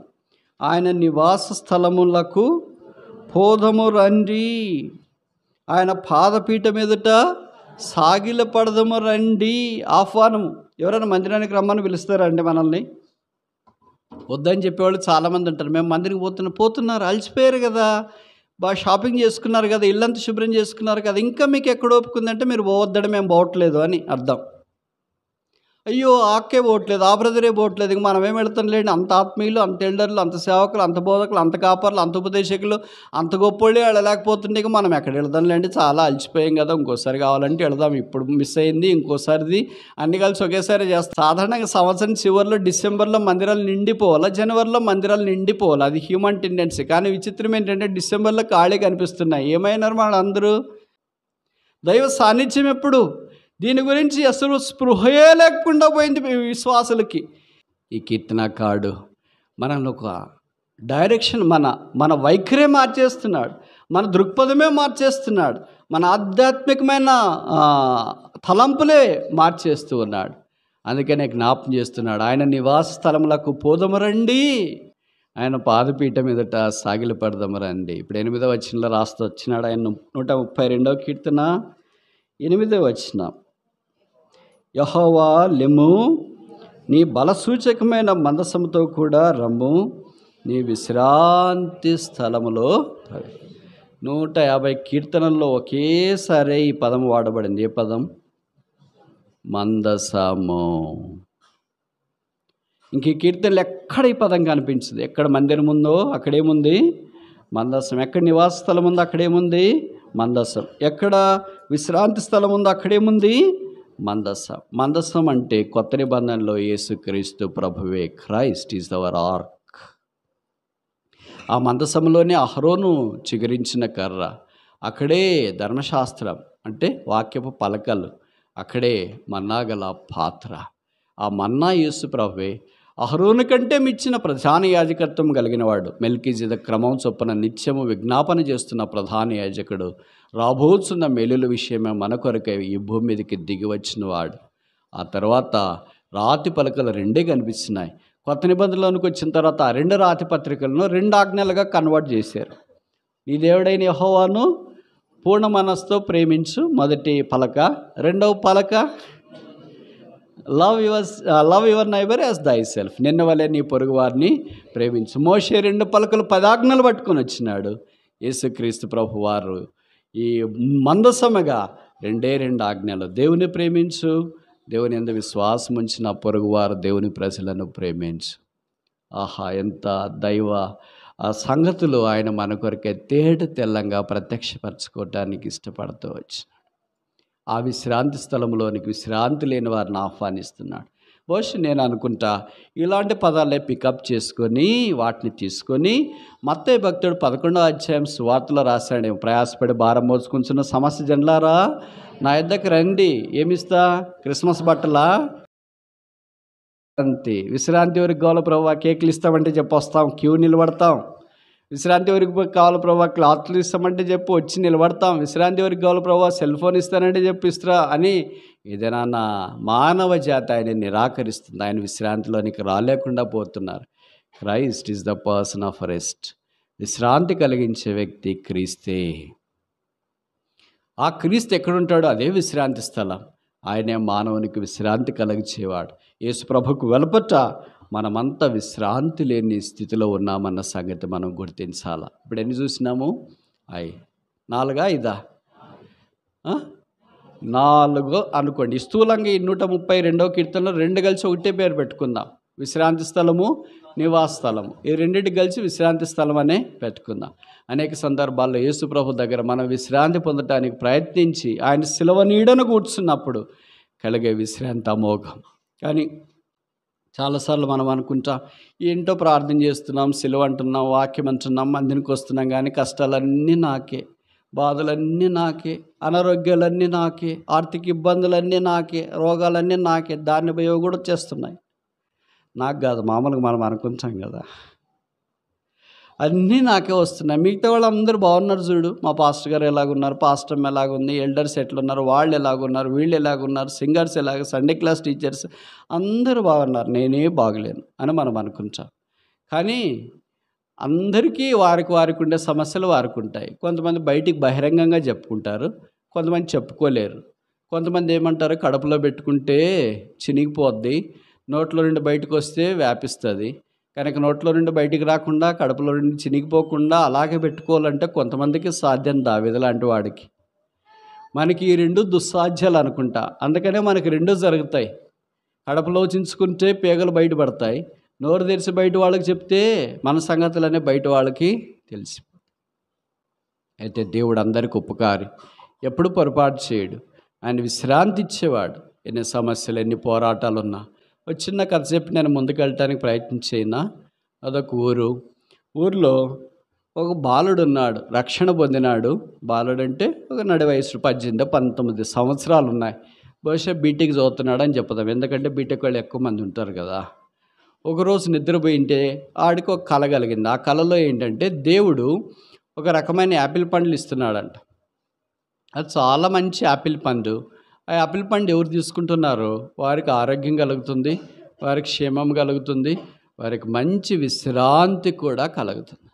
Speaker 1: ఆయన నివాస స్థలములకు పోదము రండి, ఆయన పాదపీఠం ఎదుట సాగిల పడదము రండి. ఆహ్వానము. ఎవరైనా మందిరానికి రమ్మని పిలుస్తారండి మనల్ని? వద్దని చెప్పేవాళ్ళు చాలామంది ఉంటారు. మేము మందిరికి పోతున్నారు, అలసిపోయారు కదా, బాగా షాపింగ్ చేసుకున్నారు కదా, ఇల్లంతా శుభ్రం చేసుకున్నారు కదా, ఇంకా మీకు ఎక్కడ ఒప్పుకుందంటే మీరు పోవద్దని, మేము పోవట్లేదు అని అర్థం. అయ్యో ఆకే పోవట్లేదు, ఆ బ్రదరే పోవట్లేదు, ఇంక మనమేం వెళతాం లేండి. అంత ఆత్మీయులు, అంత ఎల్డర్లు, అంత సేవకులు, అంత బోధకులు, అంత కాపర్లు, అంత ఉపదేశకులు, అంత గొప్పోళ్ళు వెళ్ళలేకపోతుంటే ఇక మనం ఎక్కడ వెళదాం లేండి, చాలా అలసిపోయాం కదా, ఇంకోసారి కావాలంటే వెళదాం, ఇప్పుడు మిస్ అయింది ఇంకోసారిది అన్ని కలిసి ఒకేసారి చేస్తాం. సాధారణంగా సంవత్సరం చివరిలో డిసెంబర్లో మందిరాలు నిండిపోవాలి, జనవరిలో మందిరాలు నిండిపోవాలి, అది హ్యూమన్ టెండెన్సీ. కానీ విచిత్రం ఏంటంటే డిసెంబర్లో ఖాళీ కనిపిస్తున్నాయి. ఏమైనారు వాళ్ళందరూ? దైవ సాన్నిధ్యం ఎప్పుడు? దీని గురించి అసలు స్పృహయే లేకుండా పోయింది విశ్వాసులకి. ఈ కీర్తనకారుడు మనల్ని ఒక డైరెక్షన్, మన వైఖరే మార్చేస్తున్నాడు, మన దృక్పథమే మార్చేస్తున్నాడు, మన ఆధ్యాత్మికమైన తలంపులే మార్చేస్తూ ఉన్నాడు. అందుకనే జ్ఞాపం చేస్తున్నాడు, ఆయన నివాస స్థలములకు పోదము రండి, ఆయన పాదపీఠం ఎదుట సాగిలపడదాము రండి. ఇప్పుడు 8వ వచనంలో రాస్తూ వచ్చినాడు ఆయన. 132వ కీర్తన 8వ వచనం. యెహోవా లెమ్ము, నీ బలసూచకమైన మందసముతో కూడా రమ్ము, నీ విశ్రాంతి స్థలములో. 150 కీర్తనల్లో ఒకేసారి ఈ పదం వాడబడింది. ఏ పదం? మందసము. ఇంక ఈ కీర్తనలు ఎక్కడ ఈ పదం కనిపించదు. ఎక్కడ మందిరం ఉందో అక్కడేముంది? మందసం. ఎక్కడ నివాస స్థలం ఉందో అక్కడేముంది? మందసం. ఎక్కడ విశ్రాంతి స్థలం ఉందో అక్కడేముంది? మందసం. మందసం అంటే కొత్త నిబంధనలో యేసుక్రీస్తు ప్రభువే. Christ is our arc. ఆ మందసంలోనే అహరోను చిగురించిన కర్ర, అక్కడే ధర్మశాస్త్రం అంటే వాక్యపు పలకలు, అక్కడే మన్నా గల పాత్ర. ఆ మన్నా యేసు ప్రభువే. అహరోను కంటే మించిన ప్రధాన యాజకత్వం కలిగిన వాడు, మెల్కీజెదెకు క్రమం చొప్పున నిత్యము విజ్ఞాపన చేస్తున్న ప్రధాన యాజకుడు, రాబోతున్న మేలుల విషయమే మన కొరకై ఈ భూమి మీదకి దిగి వచ్చిన వాడు. ఆ తర్వాత రాతి పలకలు రెండే కనిపిస్తున్నాయి. కొత్త నిబంధనలోనికి వచ్చిన తర్వాత ఆ 2 రాతి పత్రికలను 2 ఆజ్ఞలుగా కన్వర్ట్ చేశారు. నీ దేవుడైన యెహోవాను పూర్ణ మనస్సుతో ప్రేమించు, మొదటి పలక. రెండవ పలక లవ్ యువర్ నైబర్ యాజ్ దై సెల్ఫ్, నిన్న వలె నీ పొరుగు వారిని ప్రేమించు. మోషే 2 పలకలు 10 ఆజ్ఞలు పట్టుకొని వచ్చినాడు. యేసుక్రీస్తు ప్రభు వారు ఈ మందసముగా 2 ఆజ్ఞలు. దేవుని ప్రేమించు, దేవుని యందు విశ్వాసం ఉంచిన పొరుగువారు దేవుని ప్రజలను ప్రేమించు. ఆహా, ఎంత దైవ సంగతులు ఆయన మన కొరకే తెల్లంగా ప్రత్యక్షపరచుకోవటానికి ఇష్టపడుతూ వచ్చినాడు. ఆ విశ్రాంతి స్థలంలోనికి విశ్రాంతి లేని వారిని ఆహ్వానిస్తున్నాడు. బహుశా నేను అనుకుంటా ఇలాంటి పదాలే పికప్ చేసుకొని వాటిని తీసుకొని మత్తయి భక్తుడు 11వ అధ్యాయం సువార్తలో రాశాడు. ప్రయాసపడి భారం మోసుకుంటున్న సమస్య జనులారా నా యొద్దకు రండి, ఏమిస్తా? క్రిస్మస్ బట్టలా? విశ్రాంతి ఎవరికి కావాలో ప్రభు? కేకులు ఇస్తామంటే చెప్పు వస్తాం, క్యూ నిలబడతాం. విశ్రాంతి ఎవరికి కావాలో ప్రభు? క్లాత్లు ఇస్తామంటే చెప్పు వచ్చి నిలబడతాం. విశ్రాంతి ఎవరికి కావాలో ప్రభు? సెల్ ఫోన్ ఇస్తానంటే చెప్పు ఇస్తారా అని ఏదైనా నా మానవ జాతి ఆయన నిరాకరిస్తుంది. ఆయన విశ్రాంతిలోనికి రాలేకుండా పోతున్నారు. Christ is the person of rest. విశ్రాంతి కలిగించే వ్యక్తి క్రీస్తే. ఆ క్రీస్తు ఎక్కడుంటాడో అదే విశ్రాంతి స్థలం. ఆయనే మానవునికి విశ్రాంతి కలిగించేవాడు. యేసు ప్రభుకు వెలుపట మనమంతా విశ్రాంతి లేని స్థితిలో ఉన్నామన్న సంగతి మనం గుర్తించాలా. ఇప్పుడు ఎన్ని చూసినాము? 4 5 4 అనుకోండి. స్థూలంగా ఈ 132వ కీర్తనలో 2 కలిసి ఒకటే పేరు పెట్టుకుందాం. విశ్రాంతి స్థలము, నివాస స్థలము. ఈ రెండింటికి కలిసి విశ్రాంతి స్థలం అనే పెట్టుకుందాం. అనేక సందర్భాల్లో యేసు ప్రభు దగ్గర మనం విశ్రాంతి పొందటానికి ప్రయత్నించి ఆయన శిలువ నీడను కూర్చున్నప్పుడు కలిగే విశ్రాంతి అమోఘం. కానీ చాలాసార్లు మనం అనుకుంటాం, ఏంటో ప్రార్థన చేస్తున్నాం, శిలువ అంటున్నాం, వాక్యం అంటున్నాం, మందినికి వస్తున్నాం, కానీ కష్టాలన్నీ నాకే, బాధలన్నీ నాకే, అనారోగ్యాలన్నీ నాకే, ఆర్థిక ఇబ్బందులన్నీ నాకే, రోగాలన్నీ నాకే, దాన్ని భయం కూడా చేస్తున్నాయి. నాకు కాదు, మామూలుగా మనం అనుకుంటాం కదా, అన్నీ నాకే వస్తున్నాయి. మిగతా వాళ్ళు అందరూ బాగున్నారు చూడు, మా పాస్టర్ గారు ఎలాగున్నారు, పాస్టర్ ఎలాగుంది, ఎల్డర్స్ ఎట్లున్నారు, వాళ్ళు ఎలాగున్నారు, వీళ్ళు ఎలాగున్నారు, సింగర్స్ ఎలాగ, సండే క్లాస్ టీచర్స్ అందరూ బాగున్నారు, నేనే బాగలేను అని మనం అనుకుంటాం. కానీ అందరికీ వారికి ఉండే సమస్యలు వారికి ఉంటాయి. కొంతమంది బయటికి బహిరంగంగా చెప్పుకుంటారు, కొంతమంది చెప్పుకోలేరు. కొంతమంది ఏమంటారు, కడుపులో పెట్టుకుంటే చినిగిపోద్ది, నోట్లో నుండి బయటకు వస్తే వ్యాపిస్తుంది. కనుక నోట్లో నుండి బయటికి రాకుండా, కడుపులో నుండి చినిగిపోకుండా అలాగే పెట్టుకోవాలంటే కొంతమందికి సాధ్యం. దావీదు లాంటి వాడికి. మనకి ఈ 2 దుస్సాధ్యాలు అనుకుంటా. అందుకనే మనకి 2 జరుగుతాయి. కడుపులో చించుకుంటే పేగలు బయటపడతాయి, నోరు తెరిచి బయట వాళ్ళకి చెప్తే మన సంగతులనే బయట వాళ్ళకి తెలిసిపోతాయి. అయితే దేవుడు అందరికి ఉపకారి, ఎప్పుడు పొరపాటు చేయడు. ఆయన విశ్రాంతి ఇచ్చేవాడు. ఎన్ని సమస్యలు, ఎన్ని పోరాటాలు ఉన్నా. ఒక చిన్న కథ చెప్పి నేను ముందుకు వెళ్ళటానికి ప్రయత్నించేనా. అదొక ఊరిలో ఒక బాలుడు ఉన్నాడు, రక్షణ పొందినాడు. బాలుడు అంటే ఒక నడి వయసు 18-19 సంవత్సరాలు ఉన్నాయి. బహుశా బీటెక్ చదువుతున్నాడు అని చెప్తాం, ఎందుకంటే బీటెక్ వాళ్ళు ఎక్కువ మంది ఉంటారు కదా. ఒకరోజు నిద్రపోయింటే ఆడికి ఒక కళ కలిగింది. ఆ కళలో ఏంటంటే దేవుడు ఒక రకమైన యాపిల్ పండ్లు ఇస్తున్నాడంట. అది చాలా మంచి యాపిల్ పండు. ఆ యాపిల్ పండు ఎవరు తీసుకుంటున్నారో వారికి ఆరోగ్యం కలుగుతుంది, వారికి క్షేమం కలుగుతుంది, వారికి మంచి విశ్రాంతి కూడా కలుగుతుంది.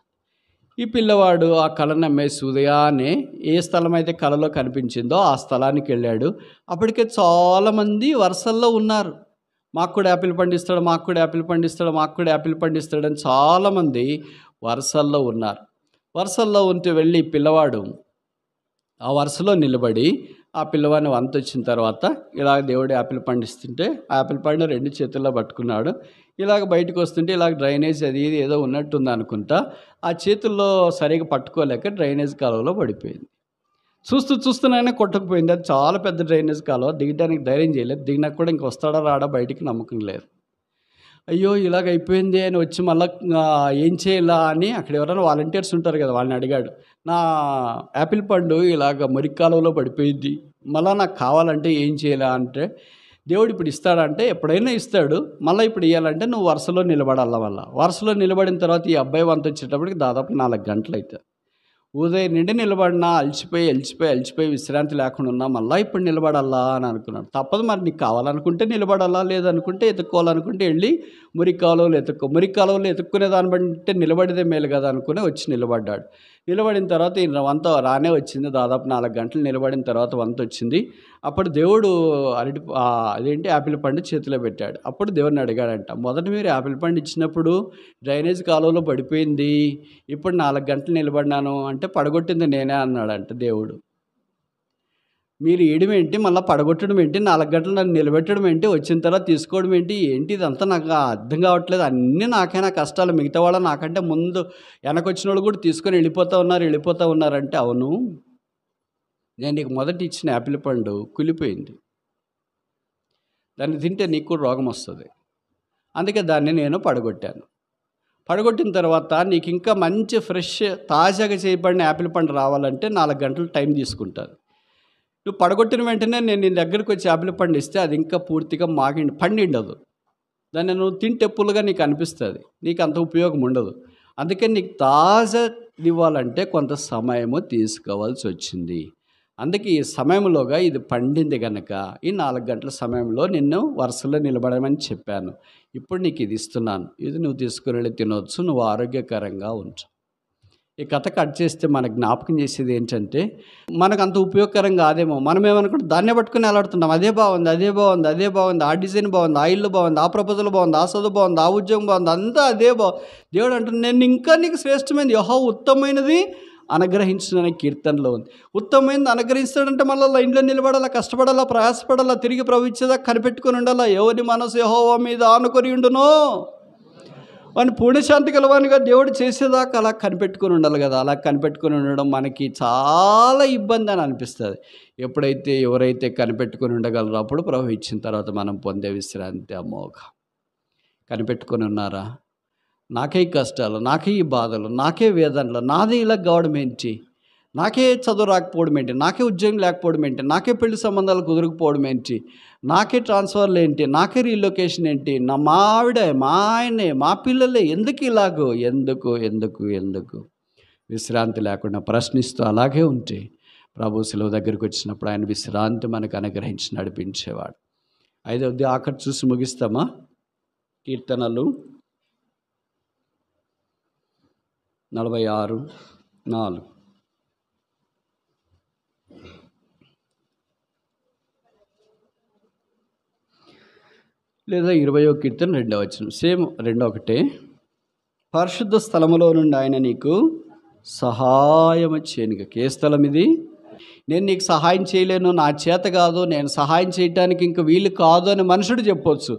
Speaker 1: ఈ పిల్లవాడు ఆ కళను నమ్మేసి ఉదయాన్నే ఏ స్థలం అయితే కళలో కనిపించిందో ఆ స్థలానికి వెళ్ళాడు. అప్పటికే చాలామంది వరుసల్లో ఉన్నారు. మాకు కూడా యాపిల్ పండిస్తాడు, మాకు కూడా యాపిల్ పండిస్తాడు, మాకు కూడా యాపిల్ పండిస్తాడు అని చాలామంది వరుసల్లో ఉన్నారు. వరుసల్లో ఉంటే వెళ్ళి పిల్లవాడు ఆ వరుసలో నిలబడి ఆ పిల్లవాడిని వంత వచ్చిన తర్వాత ఇలాగ దేవుడు యాపిల్ పండిస్తుంటే ఆ యాపిల్ పండు 2 చేతుల్లో పట్టుకున్నాడు. ఇలాగ బయటకు వస్తుంటే ఇలాగ డ్రైనేజ్ అది ఇది ఏదో ఉన్నట్టుంది అనుకుంటా ఆ చేతుల్లో సరిగా పట్టుకోలేక డ్రైనేజ్ కాలువలో పడిపోయింది. చూస్తున్నానే కొట్టుకుపోయింది. అది చాలా పెద్ద డ్రైనేజ్ కాలువ, దిగడానికి ధైర్యం చేయలేదు. దిగినాక కూడా ఇంక వస్తాడా రాడా బయటికి నమ్మకం లేదు. అయ్యో ఇలాగ అయిపోయింది అని వచ్చి మళ్ళీ ఏం చేయాలా అని అక్కడ ఎవరైనా వాలంటీర్స్ ఉంటారు కదా, వాళ్ళని అడిగాడు. నా యాపిల్ పండు ఇలాగ మురికి కాలువలో పడిపోయింది, మళ్ళీ నాకు కావాలంటే ఏం చేయాలా అంటే, దేవుడు ఇప్పుడు ఇస్తాడంటే ఎప్పుడైనా ఇస్తాడు, మళ్ళీ ఇప్పుడు ఇవ్వాలంటే నువ్వు వరుసలో నిలబడాల. వరుసలో నిలబడిన తర్వాత ఈ అబ్బాయి వంత వచ్చేటప్పటికి దాదాపు 4 గంటలు అవుతుంది. ఉదయం నుండి నిలబడినా అలసిపోయి విశ్రాంతి లేకుండా ఉన్నా మళ్ళీ ఇప్పుడు నిలబడాలా అని అనుకున్నాడు. తప్పదు మరి, నీకు కావాలనుకుంటే నిలబడాలా, లేదనుకుంటే ఎత్తుక్కోవాలనుకుంటే వెళ్ళి మురికి కాలువలో ఎత్తుక్కునే దాన్ని బట్టి నిలబడితే మేలు కదా అనుకుని వచ్చి నిలబడ్డాడు. నిలబడిన తర్వాత ఈ వంత రానే వచ్చింది. దాదాపు 4 గంటలు నిలబడిన తర్వాత వంత వచ్చింది. అప్పుడు దేవుడు యాపిల్ పండు చేతిలో పెట్టాడు. అప్పుడు దేవుడిని అడిగాడంట, మొదట మీరు యాపిల్ పండు ఇచ్చినప్పుడు డ్రైనేజ్ కాలువలో పడిపోయింది, ఇప్పుడు 4 గంటలు నిలబడినాను అంటే పడగొట్టింది నేనే అన్నాడంట దేవుడు. మీరు ఇయడం ఏంటి, మళ్ళీ పడగొట్టడం ఏంటి, 4 గంటలు నన్ను నిలబెట్టడం ఏంటి, వచ్చిన తర్వాత తీసుకోవడం ఏంటి ఇదంతా నాకు అర్థం కావట్లేదు, అన్నీ నాకైనా కష్టాలు, మిగతా వాళ్ళు నాకంటే ముందు వెనకొచ్చిన వాళ్ళు కూడా తీసుకొని వెళ్ళిపోతూ ఉన్నారంటే, అవును నేను నీకు మొదటి ఇచ్చిన యాపిల్ పండు కులిపోయింది, దాన్ని తింటే నీకు కూడా రోగం వస్తుంది, అందుకే దాన్ని నేను పడగొట్టిన తర్వాత నీకు ఇంకా మంచి ఫ్రెష్ తాజాగా చేయబడిన యాపిల్ పండు రావాలంటే 4 గంటలు టైం తీసుకుంటుంది. నువ్వు పడగొట్టిన వెంటనే నేను నీ దగ్గరికి వచ్చి యాపిల్ పండు ఇస్తే అది ఇంకా పూర్తిగా పండిండదు, దాన్ని నువ్వు తింటే పుల్లగా నీకు అనిపిస్తుంది, నీకు అంత ఉపయోగం ఉండదు. అందుకే నీకు తాజా ఇవ్వాలంటే కొంత సమయము తీసుకోవాల్సి వచ్చింది. అందుకే ఈ సమయంలోగా ఇది పండింది కనుక ఈ 4 గంటల సమయంలో నిన్ను వరుసలో నిలబడమని చెప్పాను. ఇప్పుడు నీకు ఇది ఇస్తున్నాను, ఇది నువ్వు తీసుకుని వెళ్ళి తినవచ్చు, నువ్వు ఆరోగ్యకరంగా ఉంచు. ఈ కథ కట్ చేస్తే మనకు జ్ఞాపకం చేసేది ఏంటంటే, మనకు అంత ఉపయోగకరం కాదేమో, మనం ఏమనుకుంటే దాన్నే పట్టుకుని అలాడుతున్నాం, అదే బాగుంది, ఆ డిజైన్ బాగుంది, ఆ ఇల్లు బాగుంది, ఆ ప్రపోజల్ బాగుంది, ఆ చదువు బాగుంది, ఆ ఉద్యోగం బాగుంది, అంతా అదే బాగుంది. దేవుడు అంటున్నాడు, నేను ఇంకా నీకు శ్రేష్టమైనది యెహోవా ఉత్తమమైనది అనుగ్రహించిన కీర్తనలో ఉంది. ఉత్తమమైనది అనుగ్రహిస్తాడంటే మళ్ళీ లైన్లో నిలబడాలా, కష్టపడాలా, ప్రయాసపడాలా, తిరిగి ప్రవహించేదా కనిపెట్టుకుని ఉండాలా. ఎవరి మనసు యెహోవా మీద ఆనుకొని ఉండునో వాడిని పూర్ణశాంతి కలవానిగా దేవుడు చేసేదాకా అలా కనిపెట్టుకుని ఉండాలి కదా. అలా కనిపెట్టుకుని ఉండడం మనకి చాలా ఇబ్బంది అని అనిపిస్తుంది. ఎవరైతే కనిపెట్టుకుని ఉండగలరో అప్పుడు ప్రభు ఇచ్చిన తర్వాత మనం పొందే విశ్రాంతి అమోఘ. కనిపెట్టుకొని ఉన్నారా? నాకే కష్టాలు, నాకే ఈ బాధలు, నాకే వేదనలు, నాదే ఇలా కావడం ఏంటి, నాకే చదువు రాకపోవడం ఏంటి, నాకే ఉద్యోగం లేకపోవడం ఏంటి, నాకే పెళ్లి సంబంధాలు కుదురుకుపోవడం ఏంటి, నాకే ట్రాన్స్ఫర్లు ఏంటి, నాకే రీలొకేషన్ ఏంటి, మా ఆవిడ, మా ఆయనే, మా పిల్లలే, ఎందుకు ఇలాగో, ఎందుకు విశ్రాంతి లేకుండా ప్రశ్నిస్తూ అలాగే ఉంటే ప్రభు శిలువ దగ్గరికి వచ్చినప్పుడు ఆయన విశ్రాంతి మనకు అనుగ్రహించి నడిపించేవాడు. 5వది ఆఖరి చూసి ముగిస్తామా? కీర్తనలు 46:4. లేదా 20వ కీర్తన 2వ వచనం, సేమ్ 2:1. పరిశుద్ధ స్థలములో నుండి ఆయన నీకు సహాయము చేయను. ఏ స్థలం ఇది? నేను నీకు సహాయం చేయలేను, నా చేత కాదు, నేను సహాయం చేయడానికి ఇంక వీలు కాదు అని మనుషుడు చెప్పొచ్చు.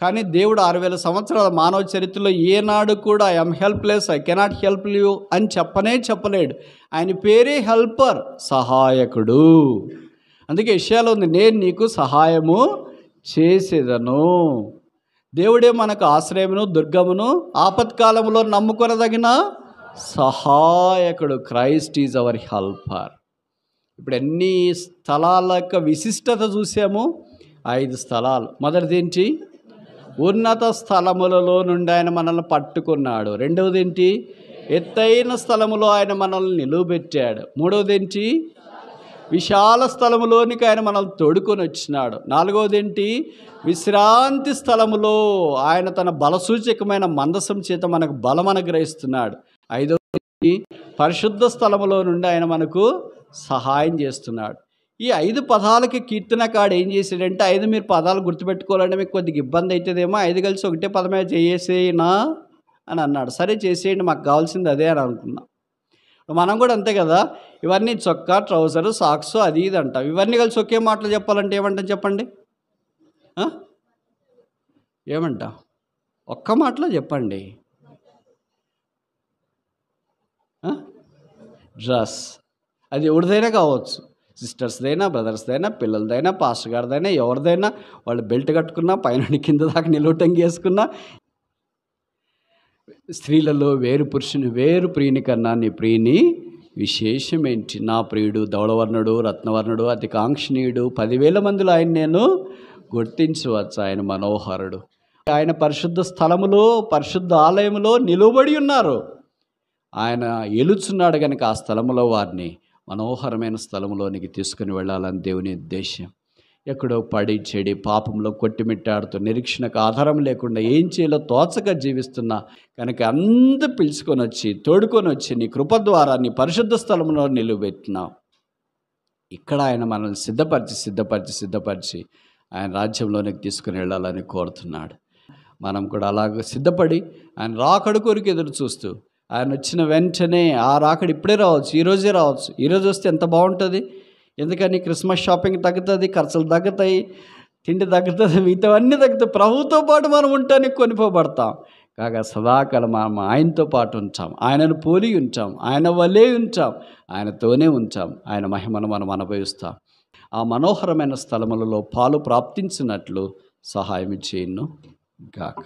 Speaker 1: కానీ దేవుడు 6000 సంవత్సరాల మానవ చరిత్రలో ఏనాడు కూడా I'm helpless, I cannot help you అని చెప్పలేడు. ఆయన పేరే హెల్పర్, సహాయకుడు. అందుకే యెషయాలో ఉంది, నేను నీకు సహాయము చేసేదను. దేవుడే మనకు ఆశ్రయమును, దుర్గమును, ఆపత్కాలములో నమ్ముకొనదగిన సహాయకుడు. Christ is our helper. ఇప్పుడు ఎన్ని స్థలాల యొక్క విశిష్టత చూసాము? 5 స్థలాలు. మొదటిది ఏంటి? ఉన్నత స్థలములలో నుండి ఆయన మనల్ని పట్టుకున్నాడు. రెండవది ఏంటి? ఎత్తైన స్థలములో ఆయన మనల్ని నిలువబెట్టాడు. మూడవది ఏంటి? విశాల స్థలములోనికి ఆయన మనల్ని తోడుకొని వచ్చినాడు. నాలుగవది ఏంటి? విశ్రాంతి స్థలములో ఆయన తన బలసూచకమైన మందసం చేత మనకు బలం అనుగ్రహిస్తున్నాడు. ఐదవది పరిశుద్ధ స్థలములో నుండి ఆయన మనకు సహాయం చేస్తున్నాడు. ఈ 5 పదాలకి కీర్తనకాడు ఏం చేశాడంటే, 5 మీరు పదాలు గుర్తుపెట్టుకోవాలంటే మీకు కొద్దిగా ఇబ్బంది అవుతుందేమో, 5 కలిసి ఒకటే పదమే చేసేనా అని అన్నాడు. సరే చేసేయండి, మాకు కావాల్సింది అదే అని అనుకున్నాం. మనం కూడా అంతే కదా, ఇవన్నీ చొక్కా, ట్రౌజరు, సాక్స్, అది ఇది అంటాం. ఇవన్నీ కలిసి ఒకే మాటలు చెప్పాలంటే ఏమంటాం చెప్పండి? ఏమంటాం? ఒక్క మాటలో చెప్పండి. డ్రెస్. అది ఎవరిదైనా కావచ్చు, సిస్టర్స్దైనా, బ్రదర్స్దైనా, పిల్లలదైనా, పాస్టర్ గారిదైనా, ఎవరిదైనా. వాళ్ళు బెల్ట్ కట్టుకున్నా, పైన కింద దాకా నిలువటంగి వేసుకున్నా. స్త్రీలలో వేరు పురుషుని వేరు ప్రియుని కన్నా నీ ప్రియుని విశేషమేంటి? నా ప్రియుడు ధవళవర్ణుడు, రత్నవర్ణుడు, అతి కాంక్షణీయుడు, 10,000 మందిలో ఆయన నేను గుర్తించవచ్చు. ఆయన మనోహరుడు. ఆయన పరిశుద్ధ స్థలములో, పరిశుద్ధ ఆలయములో నిలువబడి ఉన్నారు. ఆయన ఏలుచున్నాడు కనుక ఆ స్థలములో వారిని మనోహరమైన స్థలంలోనికి తీసుకుని వెళ్ళాలని దేవుని ఉద్దేశం. ఎక్కడో పడి చెడి పాపంలో కొట్టిమిట్టాడుతూ నిరీక్షణకు ఆధారం లేకుండా ఏం చేయాలో తోచక జీవిస్తున్నా కనుక అంతా పిలుచుకొని వచ్చి తోడుకొని వచ్చి నీ కృప ద్వారా నీ పరిశుద్ధ స్థలంలో నిలువబెట్టినావు. ఇక్కడ ఆయన మనల్ని సిద్ధపరిచి ఆయన రాజ్యంలోనికి తీసుకుని వెళ్ళాలని కోరుతున్నాడు. మనం కూడా అలాగ సిద్ధపడి ఆయన రాకడ కొరకు ఎదురు చూస్తూ, ఆయన వచ్చిన వెంటనే ఆ రాకడ ఇప్పుడే రావచ్చు, ఈరోజే రావచ్చు. ఈరోజు వస్తే ఎంత బాగుంటుంది. ఎందుకని? క్రిస్మస్ షాపింగ్ తగ్గుతుంది, ఖర్చులు తగ్గుతాయి, తిండి తగ్గుతుంది, మిగతావన్నీ తగ్గుతాయి. ప్రభుతో పాటు మనం ఉండటానికి కొనిపోబడతాం. కాగా సదాకాలం మనం ఆయనతో పాటు ఉంటాం, ఆయనను పోలి ఉంటాం, ఆయన వలే ఉంటాం, ఆయనతోనే ఉంటాం. ఆయన మహిమను మనం అనుభవిస్తాం. ఆ మనోహరమైన స్థలములలో పాలు ప్రాప్తించినట్లు సహాయం చేయను గాక.